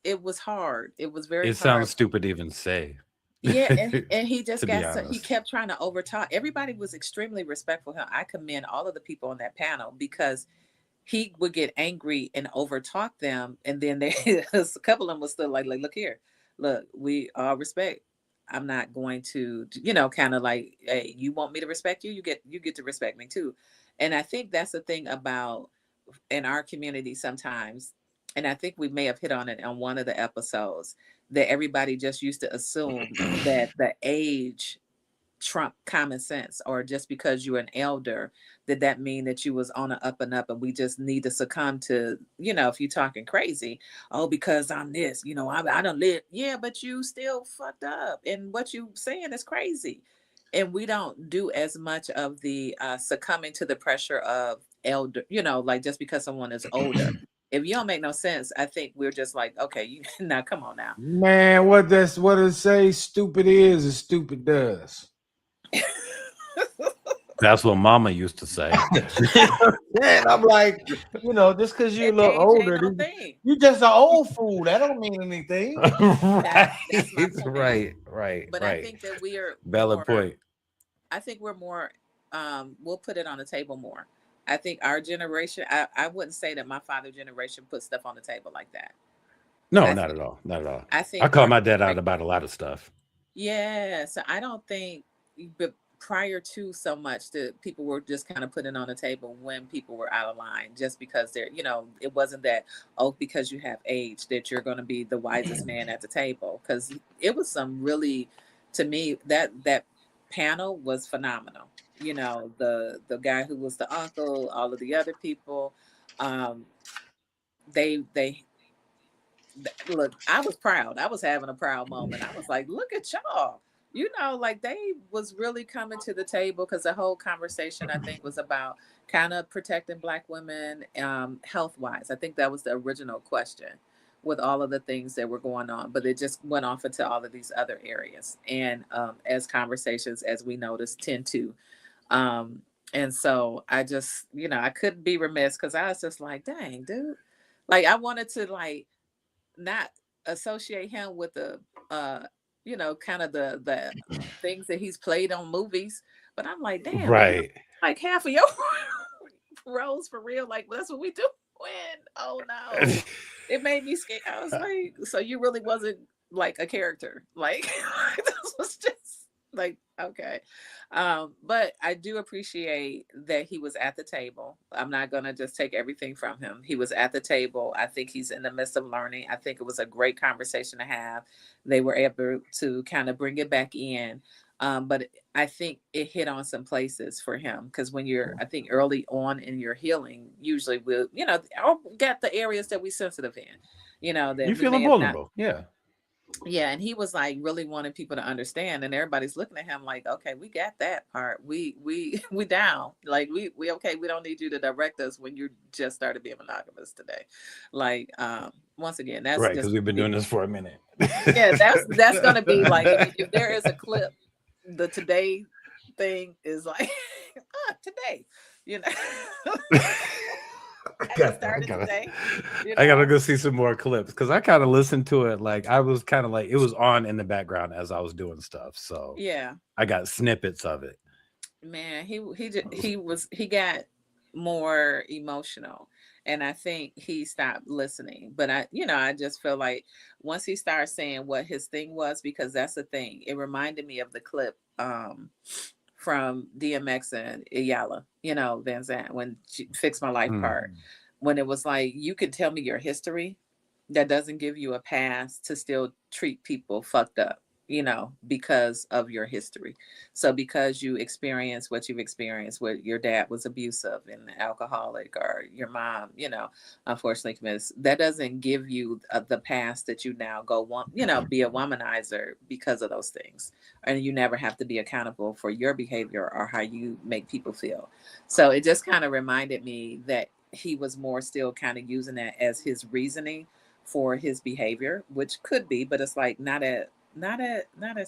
it was hard. It was very It hard. sounds stupid to even say. Yeah, and he just To be got so he honest. kept trying to overtalk. Everybody was extremely respectful of him. I commend all of the people on that panel because he would get angry and overtalk them, and then they a couple of them was still like, look here, look, we all respect. I'm not going to, kind of like, hey, you want me to respect you, you get to respect me too. And I think that's the thing about in our community sometimes, and I think we may have hit on it on one of the episodes, that everybody just used to assume that the age trump common sense, or just because you're an elder, did that mean that you was on a up and up, and we just need to succumb to, if you're talking crazy, oh, because I'm this, I don't live, yeah, but you still fucked up, and what you saying is crazy. And we don't do as much of the succumbing to the pressure of elder, like just because someone is older. If you don't make no sense, I think we're just like, okay, you now come on now. Man, what it say? Stupid is stupid does. That's what mama used to say. And I'm like, just because you're a And little age ain't older, no thing. you just an old fool. That don't mean anything. Right. That's my point. But I Right. think that we are Valid more. point. I think we're more. We'll put it on the table more. I think our generation. I wouldn't say that my father generation put stuff on the table like that. No, I not think. at all. Not at all. I I think call our my dad out generation. about a lot of stuff. Yeah, so I don't think, but prior to so much that people were just kind of putting on the table when people were out of line, just because they're, it wasn't that, oh, because you have age that you're going to be the wisest man at the table. Because it was some really, to me, that panel was phenomenal. The guy who was the uncle, all of the other people, um, they look, I was proud. I was having a proud moment. I was like, look at y'all. Like they was really coming to the table because the whole conversation, I think, was about kind of protecting Black women, health wise. I think that was the original question with all of the things that were going on, but it just went off into all of these other areas. And as conversations, as we noticed, tend to. Um, and so I just, I couldn't be remiss because I was just like, dang, dude. Like I wanted to like not associate him with the kind of the things that he's played on movies, but I'm like, damn, they really Right. like half of your roles for real. Like that's what we do. When oh no, it made me scared. I was like, so you really wasn't like a character, like this was just like okay. But I do appreciate that he was at the table. I'm not gonna just take everything from him. He was at the table. I think he's in the midst of learning. I think it was a great conversation to have. They were able to kind of bring it back in. But I think it hit on some places for him because when you're, I think, early on in your healing, usually we'll, I'll get the areas that we sensitive in, that You we feeling may have not. vulnerable. Yeah. Yeah, and he was like really wanting people to understand, and everybody's looking at him like, okay, we got that part. We we down. Like we okay. We don't need you to direct us when you just started being monogamous today. Like once again, that's Right. just Because we've been be, doing this for a minute. yeah. That's gonna be like if there is a clip, the today thing is like today, you know. I I just gotta, I started gotta, today, you I gotta know. go see some more clips because I kind of listened to it. Like I was kind of like it was on in the background as I was doing stuff, so Yeah. I got snippets of it. Man, he got more emotional, and I think he stopped listening. But I just feel like once he started saying what his thing was, because that's the thing. It reminded me of the clip from DMX and Iyala, Van Zandt when she fixed my life Mm. part, when it was like you can tell me your history, that doesn't give you a pass to still treat people fucked up, because of your history. So because you experience what you've experienced, where your dad was abusive and alcoholic, or your mom, unfortunately commits, that doesn't give you the past that you now go be a womanizer because of those things, and you never have to be accountable for your behavior or how you make people feel. So it just kind of reminded me that he was more still kind of using that as his reasoning for his behavior, which could be, but it's like not at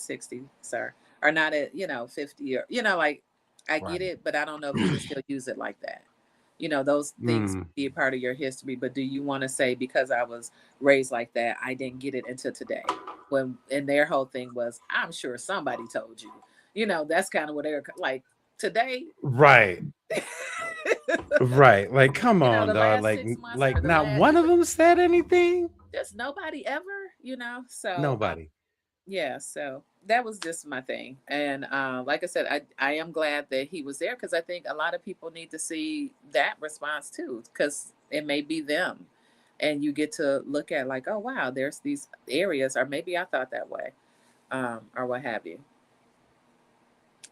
60, sir, or not at 50, or like I get Right. it, but I don't know if you can still use it like that. Those things Mm. be a part of your history, but do you want to say because I was raised like that, I didn't get it until today? When and their whole thing was, I'm sure somebody told you. That's kind of what they're like today. Right. Right. Like, come on, The dog. last Like, 6 months or like the not last, one of them said anything. just nobody ever, so Nobody. yeah, so that was just my thing. And like I said, I am glad that he was there because I think a lot of people need to see that response too, because it may be them. And you get to look at like, oh wow, there's these areas, or maybe I thought that way, or what have you.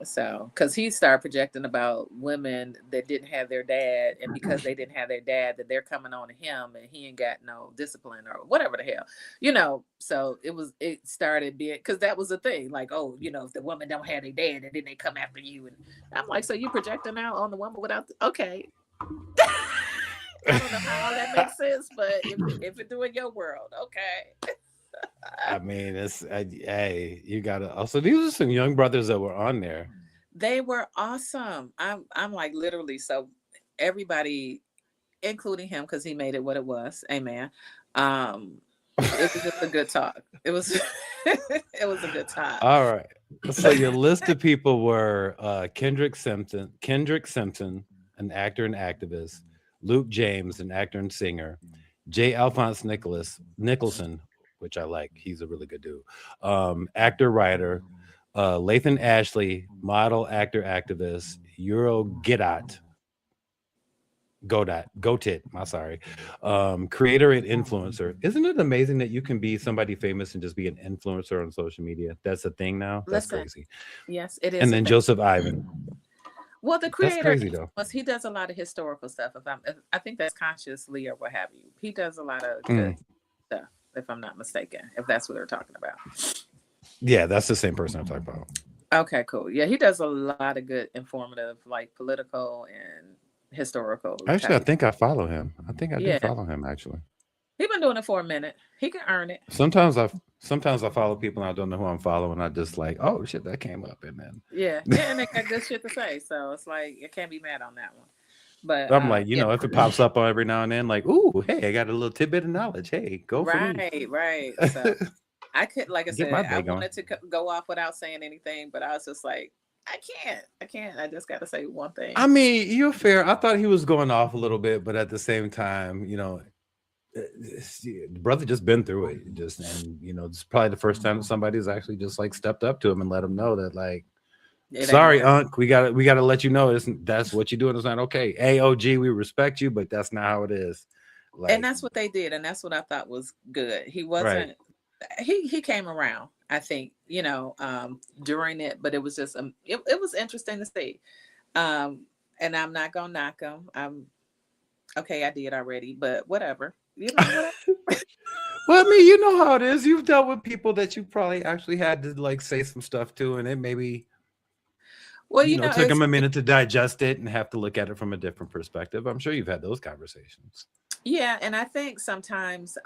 So, because he started projecting about women that didn't have their dad, and because they didn't have their dad, that they're coming on to him, and he ain't got no discipline or whatever the hell. So it started being because that was the thing, like, oh, if the woman don't have their dad, and then they come after you, and I'm like, so you projecting out on the woman without okay. I don't know how all that makes sense, but if it do in your world, okay. I mean, hey, you gotta. Also, these are some young brothers that were on there. They were awesome. I'm like literally so everybody, including him, because he made it what it was. Amen. Um, it was just a good talk. It was it was a good talk. All right. So your list of people were Kendrick Simpson, an actor and activist, Luke James, an actor and singer, J. Alphonse Nicholson, which I like. He's a really good dude. Actor, writer, Lathan Ashley, model, actor, activist, Euro Gotit, my sorry, creator and influencer. Isn't it amazing that you can be somebody famous and just be an influencer on social media? That's a thing now. That's Listen, crazy. yes, it And is a then thing. Joseph Ivan. Well, the That's creator crazy though. influence, he does a lot of historical stuff. I think that's consciously or what have you. He does a lot of good Mm. stuff, if I'm not mistaken, if that's what they're talking about. Yeah, that's the same person I'm talking about. Okay, cool. Yeah, he does a lot of good, informative, like political and historical Actually, I type. think I follow him. I think I do Yeah, follow him actually. he been doing it for a minute. He can earn it. Sometimes I follow people and I don't know who I'm following. I just like, oh shit, that came up, and Yeah, then yeah, and they got good shit to say, so it's like you can't be mad on that one. But I'm like, yeah, if it pops up on every now and then, like, ooh, hey, I got a little tidbit of knowledge. Hey, go for me. right, right. So I could, like I Get my said, I day going. wanted to go off without saying anything, but I was just like, I can't. I just got to say one thing. I mean, you're fair. I thought he was going off a little bit, but at the same time, the brother just been through it. Just and it's probably the first time somebody's actually just like stepped up to him and let him know that like, It ain't sorry, right. Unc, we gotta let you know that's what you're doing is not okay. AOG, we respect you, but that's not how it is. And Like, that's what they did, and that's what I thought was good. He right. wasn't. He came around. I think during it, but it was just it was interesting to see. Um, and I'm not gonna knock him. I'm okay. I did already, but whatever. Whatever. Well, I mean, you know how it is. You've dealt with people that you probably actually had to like say some stuff to, and it maybe Well, took it's them a minute to digest it and have to look at it from a different perspective. I'm sure you've had those conversations. yeah, and I think sometimes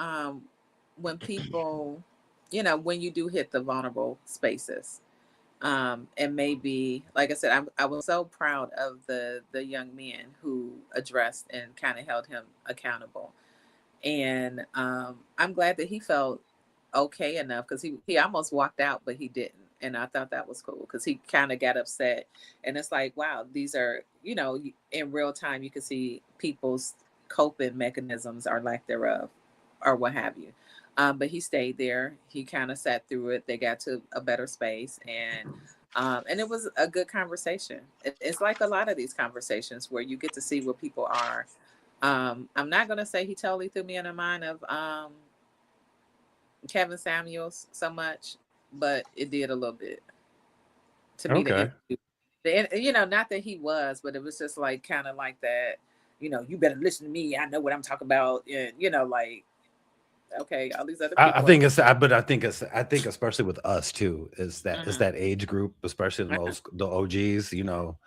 when people, when you do hit the vulnerable spaces, and maybe like I said, I was so proud of the young men who addressed and kind of held him accountable, and I'm glad that he felt okay enough because he almost walked out, but he didn't, and I thought that was cool because he kind of got upset, and it's like, wow, these are in real time you can see people's coping mechanisms or lack thereof, or what have you. But he stayed there. He kind of sat through it. They got to a better space, and it was a good conversation. It's like a lot of these conversations where you get to see what people are. I'm not gonna say he totally threw me in the mind of Kevin Samuels so much, but it did a little bit to me. The Okay. interview, not that he was, but it was just like kind of like that. You better listen to me. I know what I'm talking about. And like, okay, all these other I people ain't. think I think especially with us too is that it's Mhm. that age group, especially Uh-huh. the OGs.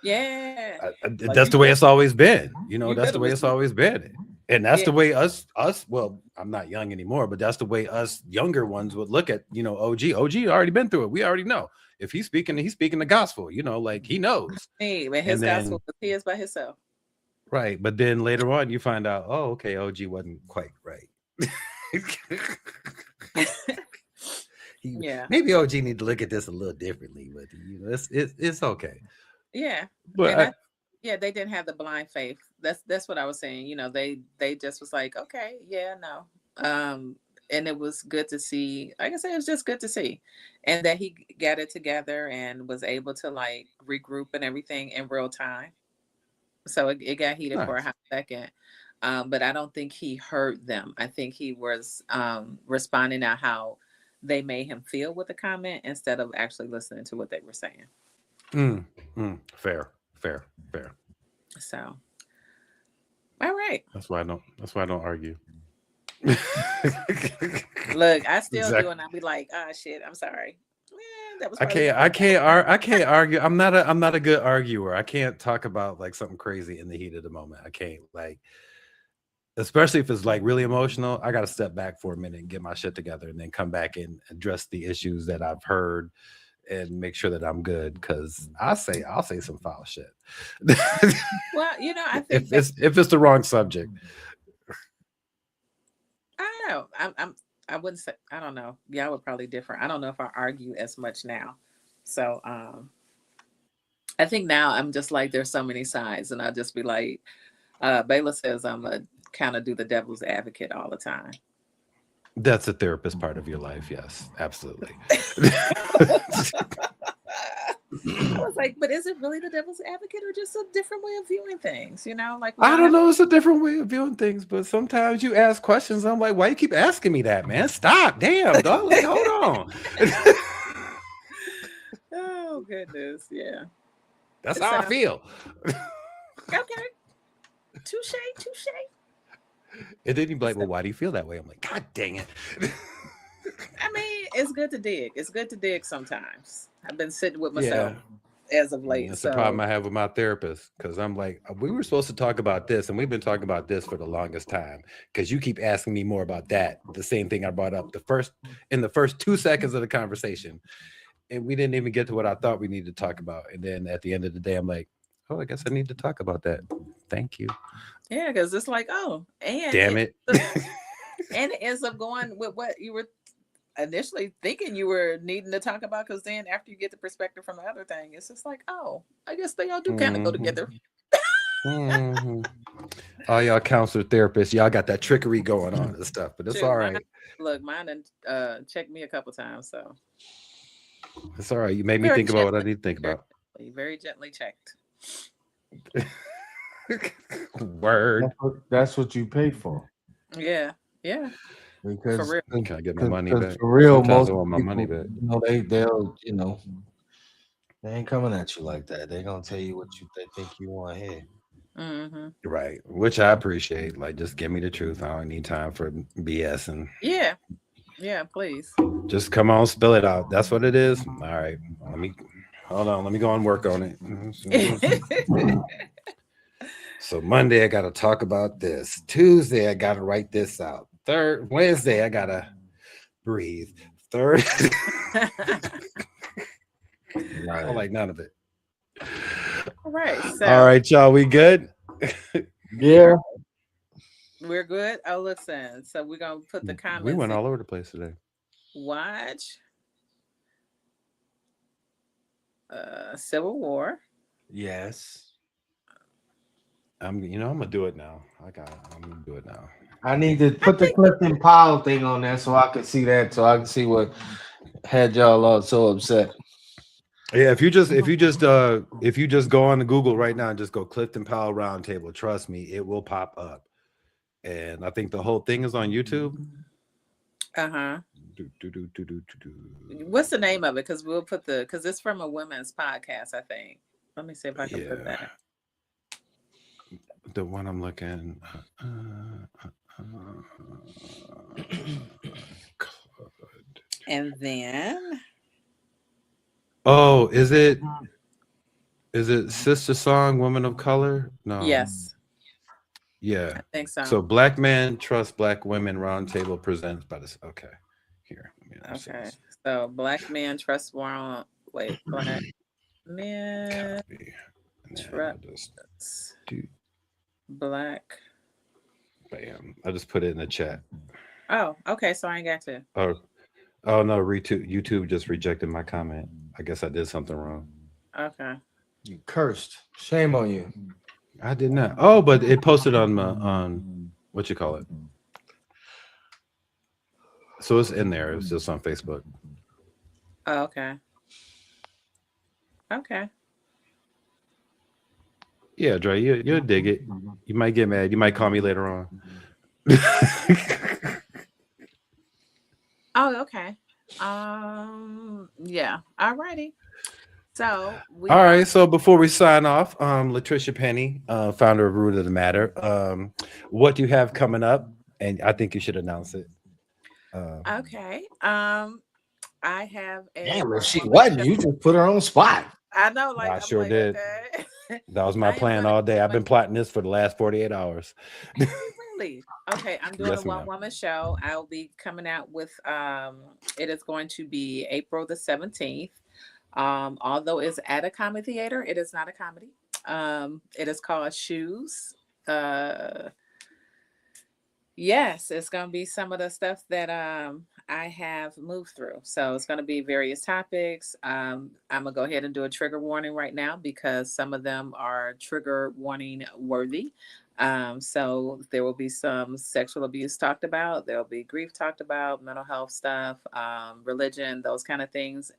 Yeah, like That's the way it's always been. you That's better the way listen it's to me. always been, and that's Yeah, the way us. Well, I'm not young anymore, but that's the way us younger ones would look at OG. OG already been through it. We already know if he's speaking the gospel. Like he knows. me, but And his gospel then was his by himself. right, but then later on you find out, oh, okay, OG wasn't quite right. he Yeah, maybe OG need to look at this a little differently, but it's okay. yeah, But and yeah, they didn't have the blind faith. That's what I was saying. They just was like, okay, yeah, no. And it was good to see. Like I said, it was just good to see, and that he got it together and was able to like regroup and everything in real time. So it got heated for a nice. hot second. But I don't think he heard them. I think he was responding to how they made him feel with the comment instead of actually listening to what they were saying. Mm, fair, fair, fair. So, all right. That's why I don't argue. Look, I still do, Exactly. and I'll be like, "Ah, shit, I'm sorry. That was I probably can't. not the I best." can't. I can't argue. I'm not a good arguer. I can't talk about like something crazy in the heat of the moment. I can't like, especially if it's like really emotional. I got to step back for a minute and get my shit together, and then come back and address the issues that I've heard and make sure that I'm good. Because I'll say some foul shit Well, I think if that it's the wrong subject. I don't know. I wouldn't say I don't know. Y'all would probably differ. I don't know if I argue as much now. So I think now I'm just like there's so many sides, and I'll just be like, Bayla says I'm a kind of do the devil's advocate all the time. That's a therapist part of your life. Yes, absolutely. I was like, but is it really the devil's advocate or just a different way of viewing things? You know, like we I all don't have. know. It's a different way of viewing things, but sometimes you ask questions. I'm like, why you keep asking me that, man? Stop, damn, dog. Like, hold on. Oh goodness, yeah. That's how I So feel. okay, touche, touche. And then you'd be like, So, well, why do you feel that way? I'm like, God dang it. I mean, it's good to dig. It's good to dig sometimes. I've been sitting with myself Yeah. as of And late. that's the problem So I have with my therapist because I'm like, we were supposed to talk about this, and we've been talking about this for the longest time because you keep asking me more about that. The same thing I brought up in the first 2 seconds of the conversation, and we didn't even get to what I thought we needed to talk about. And then at the end of the day, I'm like, oh, I guess I need to talk about that. Thank you. yeah, because it's like, oh, Damn it. and it ends up going with what you were initially thinking you were needing to talk about. Because then after you get the perspective from the other thing, it's just like, oh, I guess they all do kind of go Mhm, together. mhm. All y'all counselor therapists, y'all got that trickery going on and stuff, but it's Shoot, all mine. right. Look, mine and checked me a couple times, so It's all right. You made me very think about what I gently, need to think very about. very gently checked. Word. That's what you pay for. Yeah, yeah, for Because real. Can I get my money back? for real, Sometimes I most want my money people, back. they'll they ain't coming at you like that. They gonna tell you what they think you want to hear. Hmm. Right. Which I appreciate. Like, just give me the truth. I don't need time for BS and Yeah, yeah, please. just come on, spill it out. That's what it is. All right. Let me hold on. Let me go and work on it. So Monday I gotta talk about this. Tuesday I gotta write this out. Third Wednesday I gotta breathe. Third I don't Right. like none of it. All right, All so right, y'all. We good? Yeah. we're good. Oh, listen. So we're gonna put the We comments went in. all over the place today. Watch Civil War. Yes. I'm gonna do it now. I'm gonna do it now. I need to I put the think. Clifton Powell thing on there so I can see that, so I can see what had y'all all so upset. Yeah, if you just go on to Google right now and just go Clifton Powell Roundtable, trust me, it will pop up. And I think the whole thing is on YouTube. Uh huh. Do, do, do, do, do, do, What's the do. name of it? Because we'll put the because it's from a women's podcast. I think. Let me see if I can put Yeah, that. the one I'm looking. And then Oh, is it Sister Song, Woman of Color? No. yes, Yeah. I think so. So Black Men Trust Black Women Roundtable presents by this. Okay. Here. Let me see Okay. this. So black men trust war. Wait, black men Copy. And then trust I'll just do black. bam. I'll just put it in the chat. Oh, okay. So I ain't got to. Oh, oh no, YouTube just rejected my comment. I guess I did something wrong. Okay. You cursed. Shame on you. I did not. Oh, but it posted on my on what you call it. So it's in there. It's just on Facebook. Oh, okay. Okay. Yeah, Dre, you'll dig it. You might get mad. You might call me later on. Oh, okay. Yeah. Alrighty. So we All are. right. So before we sign off, Latricia Penny, founder of Root of the Matter, what do you have coming up? And I think you should announce it. Um, Okay. I have a Damn, if one she woman wasn't, show. you just put her on the spot. I know, like I I'm sure like, did. okay. That was my I am plan doing a all day. I've one been plotting this for the last 48 hours. Is it really? Okay, I'm doing a Yes, one ma'am. woman show. I'll be coming out with it is going to be April the 17th. Although it's at a comedy theater, it is not a comedy. It is called Shoes. Uh Yes, it's going to be some of the stuff that I have moved through. So it's going to be various topics. I'm going to go ahead and do a trigger warning right now because some of them are trigger warning worthy. So there will be some sexual abuse talked about. There will be grief talked about, mental health stuff, religion, those kind of things.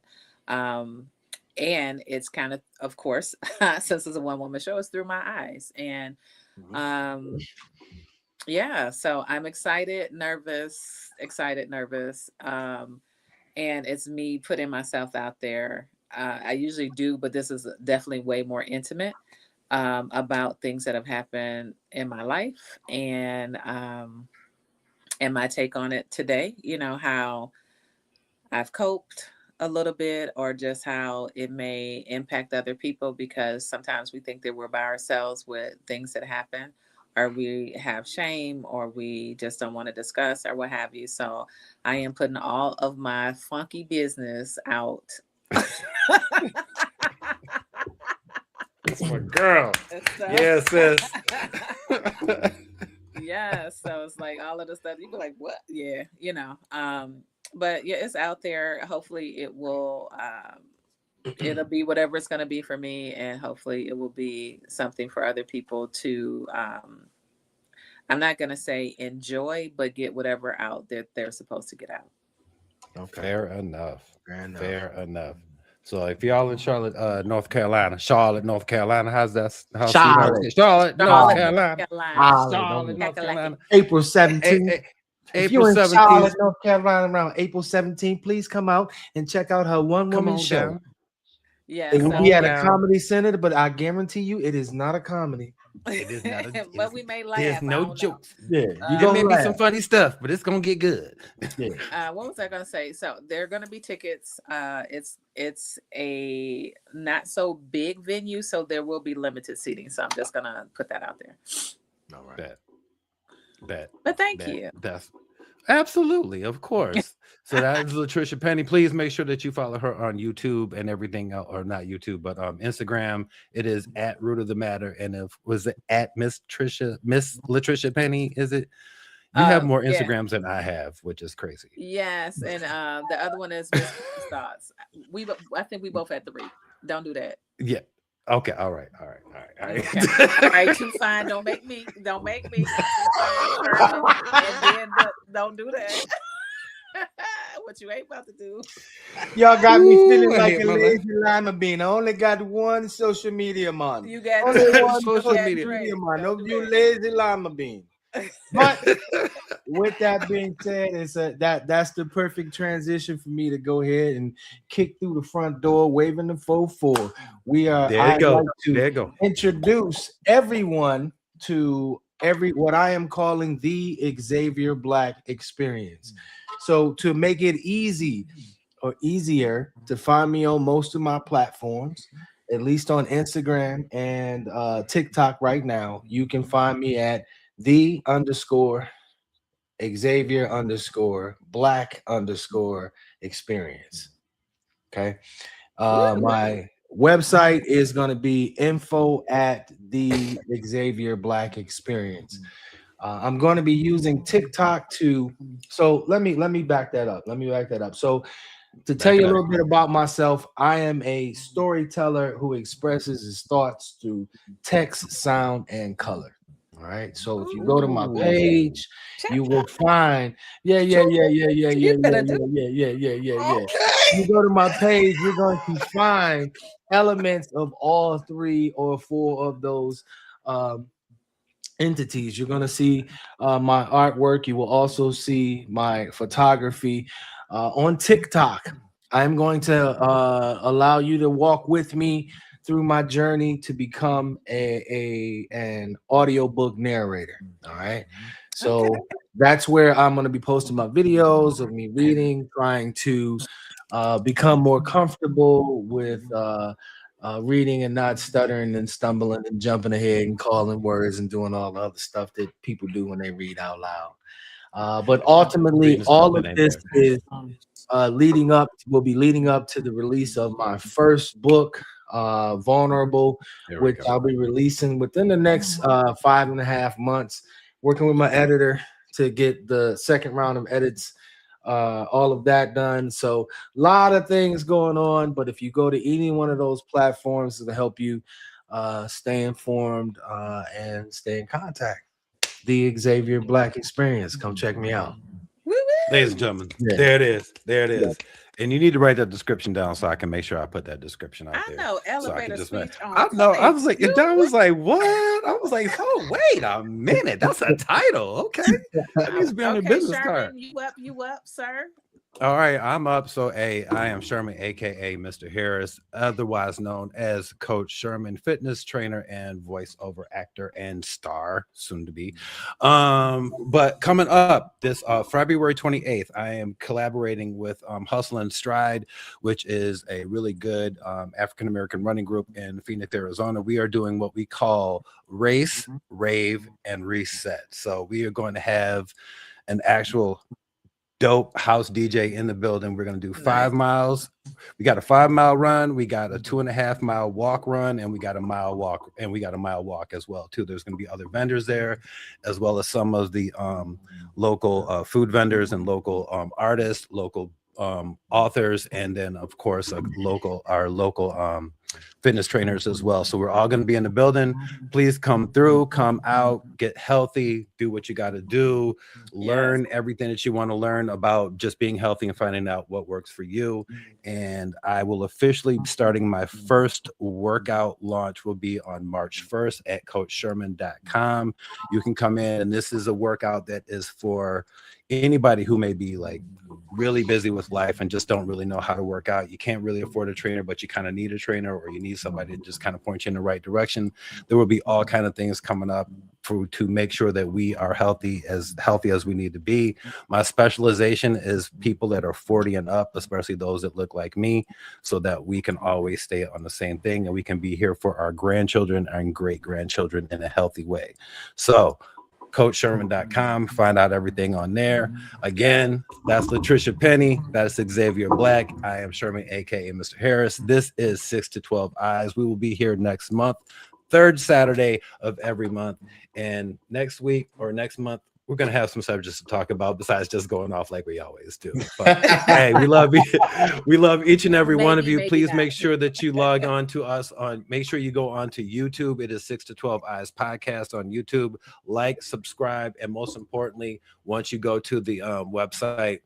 Um, and it's kind of course, since it's a one woman show, it's through my eyes. And Mhm. um, yeah, so I'm excited, nervous, excited, nervous. And it's me putting myself out there. I usually do, but this is definitely way more intimate, about things that have happened in my life, and my take on it today. You know, how I've coped a little bit, or just how it may impact other people, because sometimes we think that we're by ourselves with things that happen, or we have shame, or we just don't want to discuss, or what have you. So I am putting all of my funky business out. That's my girl. So Yeah, sis. yeah, so it's like all of the stuff you be like, what? Yeah, but yeah, it's out there. Hopefully it'll be whatever it's going to be for me, and hopefully it will be something for other people to, I'm not going to say enjoy, but get whatever out that they're supposed to get out. Okay. Fair enough. Fair enough. Fair enough. So if y'all in Charlotte, North Carolina, Charlotte, North Carolina, how's sweetheart? Charlotte. Charlotte, North Charlotte, Charlotte. North Carolina, Carolina. Charlotte. Charlotte, North Kakalaki. Carolina. April A- 17th. a- If April you're in Charlotte, 17th. North Carolina around April 17th, please come out and check out her one Come woman on show. down. Yeah, It will Come be on so at a down. comedy center, but I guarantee you it is not a comedy. It is not a. It but is. we may There's laugh. I no don't know. jokes. Yeah, you There Uh, gonna may be some laugh. funny stuff, but it's gonna get good. Yeah. what was I going to say? So there are going to be tickets. It's a not so big venue, so there will be limited seating. So I'm just going to put that out there. All right. Bet, bet, But thank bet. you. That's absolutely, of course. So that is Latricia Penny. Please make sure that you follow her on YouTube and everything else, or not YouTube, but Instagram. It is at Root of the Matter. And if was it at Miss Latricia Penny? Is it? You have more Yeah. Instagrams than I have, which is crazy. Yes, and the other one is Miss Thoughts. I think we both had 3. Don't do that. Yeah. Okay. All right. All right. All right. Okay. All right, too fine. Don't make me. Don't make me. Too fine, Sherman. And then don't do that. What you ain't about to do. Y'all got me feeling Ooh, I like hate a my life. lazy lima bean. I only got one social media man. You got Only Drake. one Social social media. media Drake. man. Don't No, do you that. lazy lima bean. But with that being said, that's the perfect transition for me to go ahead and kick through the front door, waving the 4-4. There you I'd go. like to There you go. introduce everyone to what I am calling the Xavier Black experience. So to make it easy or easier to find me on most of my platforms, at least on Instagram and TikTok right now, you can find me at the underscore Xavier underscore Black underscore experience. Okay. Woo. My website is going to be info at the Xavier Black experience. I'm going to be using TikTok to. So let me back that up. Let me back that up. So to tell Back you it a up. little bit about myself, I am a storyteller who expresses his thoughts through text, sound, and color. All right. So if you go to my Ooh. Ooh. page, you will find, yeah, yeah, yeah, yeah, yeah, yeah, You yeah, better do. yeah, yeah, yeah, yeah, yeah, yeah. You Okay. go to my page, you're going to find elements of all 3 or 4 of those um, entities. You're going to see my artwork. You will also see my photography on TikTok. I'm going to allow you to walk with me through my journey to become an audiobook narrator. All right. Okay. So that's where I'm going to be posting my videos of me reading, trying to become more comfortable with reading and not stuttering and stumbling and jumping ahead and calling words and doing all the other stuff that people do when they read out loud. But ultimately, Reading all stumbling of ain't this there. is will be leading up to the release of my first book, Vulnerable, There we which go. I'll be releasing within the next 5.5 months, working with my editor to get the second round of edits, all of that done. So a lot of things going on, but if you go to any one of those platforms, it'll help you stay informed, and stay in contact. The Xavier Black Experience. Come check me out. Woo Ladies and woo. gentlemen, Yeah. there it is. There it Yeah. is. And you need to write that description down so I can make sure I put that description out I there. know So I can elevator just speech I on know. I point. was like, You and Don what? was like, what? I was like, oh, wait a minute. That's a title. Okay. That needs to be on their Okay, business card. Sherman, you up, sir? All right, I'm up. So, I am Sherman, aka Mr. Harris, otherwise known as Coach Sherman, fitness trainer and voiceover actor and star, soon to be. But coming up this February 28th, I am collaborating with Hustle and Stride, which is a really good African American running group in Phoenix, Arizona. We are doing what we call race, rave, and reset. So we are going to have an actual dope house DJ in the building. We're going to do 5 Nice. miles. We got a 5 mile run. We got a 2.5 mile walk run, and we got a mile walk, and we got a mile walk as well too. There's going to be other vendors there, as well as some of the local food vendors and local artists, local authors, and then of course our local fitness trainers as well. So we're all going to be in the building. Please come through, come out, get healthy, do what you got to do, Yes. learn everything that you want to learn about just being healthy and finding out what works for you. And I will officially be starting my first workout launch will be on March 1st at coachsherman.com. You can come in, and this is a workout that is for anybody who may be like really busy with life and just don't really know how to work out. You can't really afford a trainer, but you kind of need a trainer, or you need somebody to just kind of point you in the right direction. There will be all kind of things coming up to make sure that we are healthy as we need to be. My specialization is people that are 40 and up, especially those that look like me, so that we can always stay on the same thing and we can be here for our grandchildren and great grandchildren in a healthy way. So coachsherman.com, find out everything on there. Again, that's Latricia Penny, that's Xavier Black. I am Sherman, aka Mr. Harris. This is 6 to 12 Eyes. We will be here next month, third Saturday of every month. And next week or next month, we're going to have some subjects to talk about besides just going off like we always do. But hey, we love each and every one of Maybe, you. maybe Please not. make sure that you log on to us make sure you go on to YouTube. It is 6 to 12 Eyes podcast on YouTube. Like, subscribe, and most importantly, once you go to the website,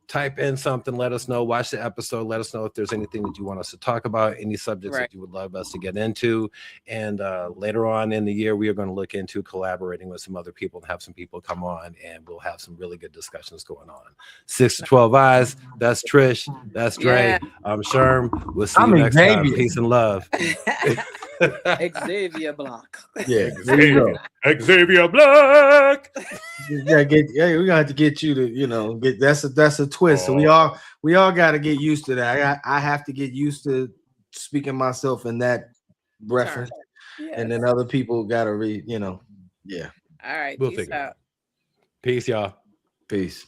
type in something, let us know, watch the episode, let us know if there's anything that you want us to talk about, any subjects Right. that you would love us to get into. And later on in the year, we are going to look into collaborating with some other people and have some people come on, and we'll have some really good discussions going on. 6 to 12 Eyes, that's Trish, that's Dre, Yeah. I'm Sherm. We'll see you I'm next time. Xavier. Peace and love. Xavier Block. Yeah, there you go. Xavier Black. We gotta have to get you to, get that's a twist. So we all got to get used to that. I have to get used to speaking myself in that reference, Yes. and then other people got to read. Yeah. All right. We'll Peace figure it out. out. Peace, y'all. Peace.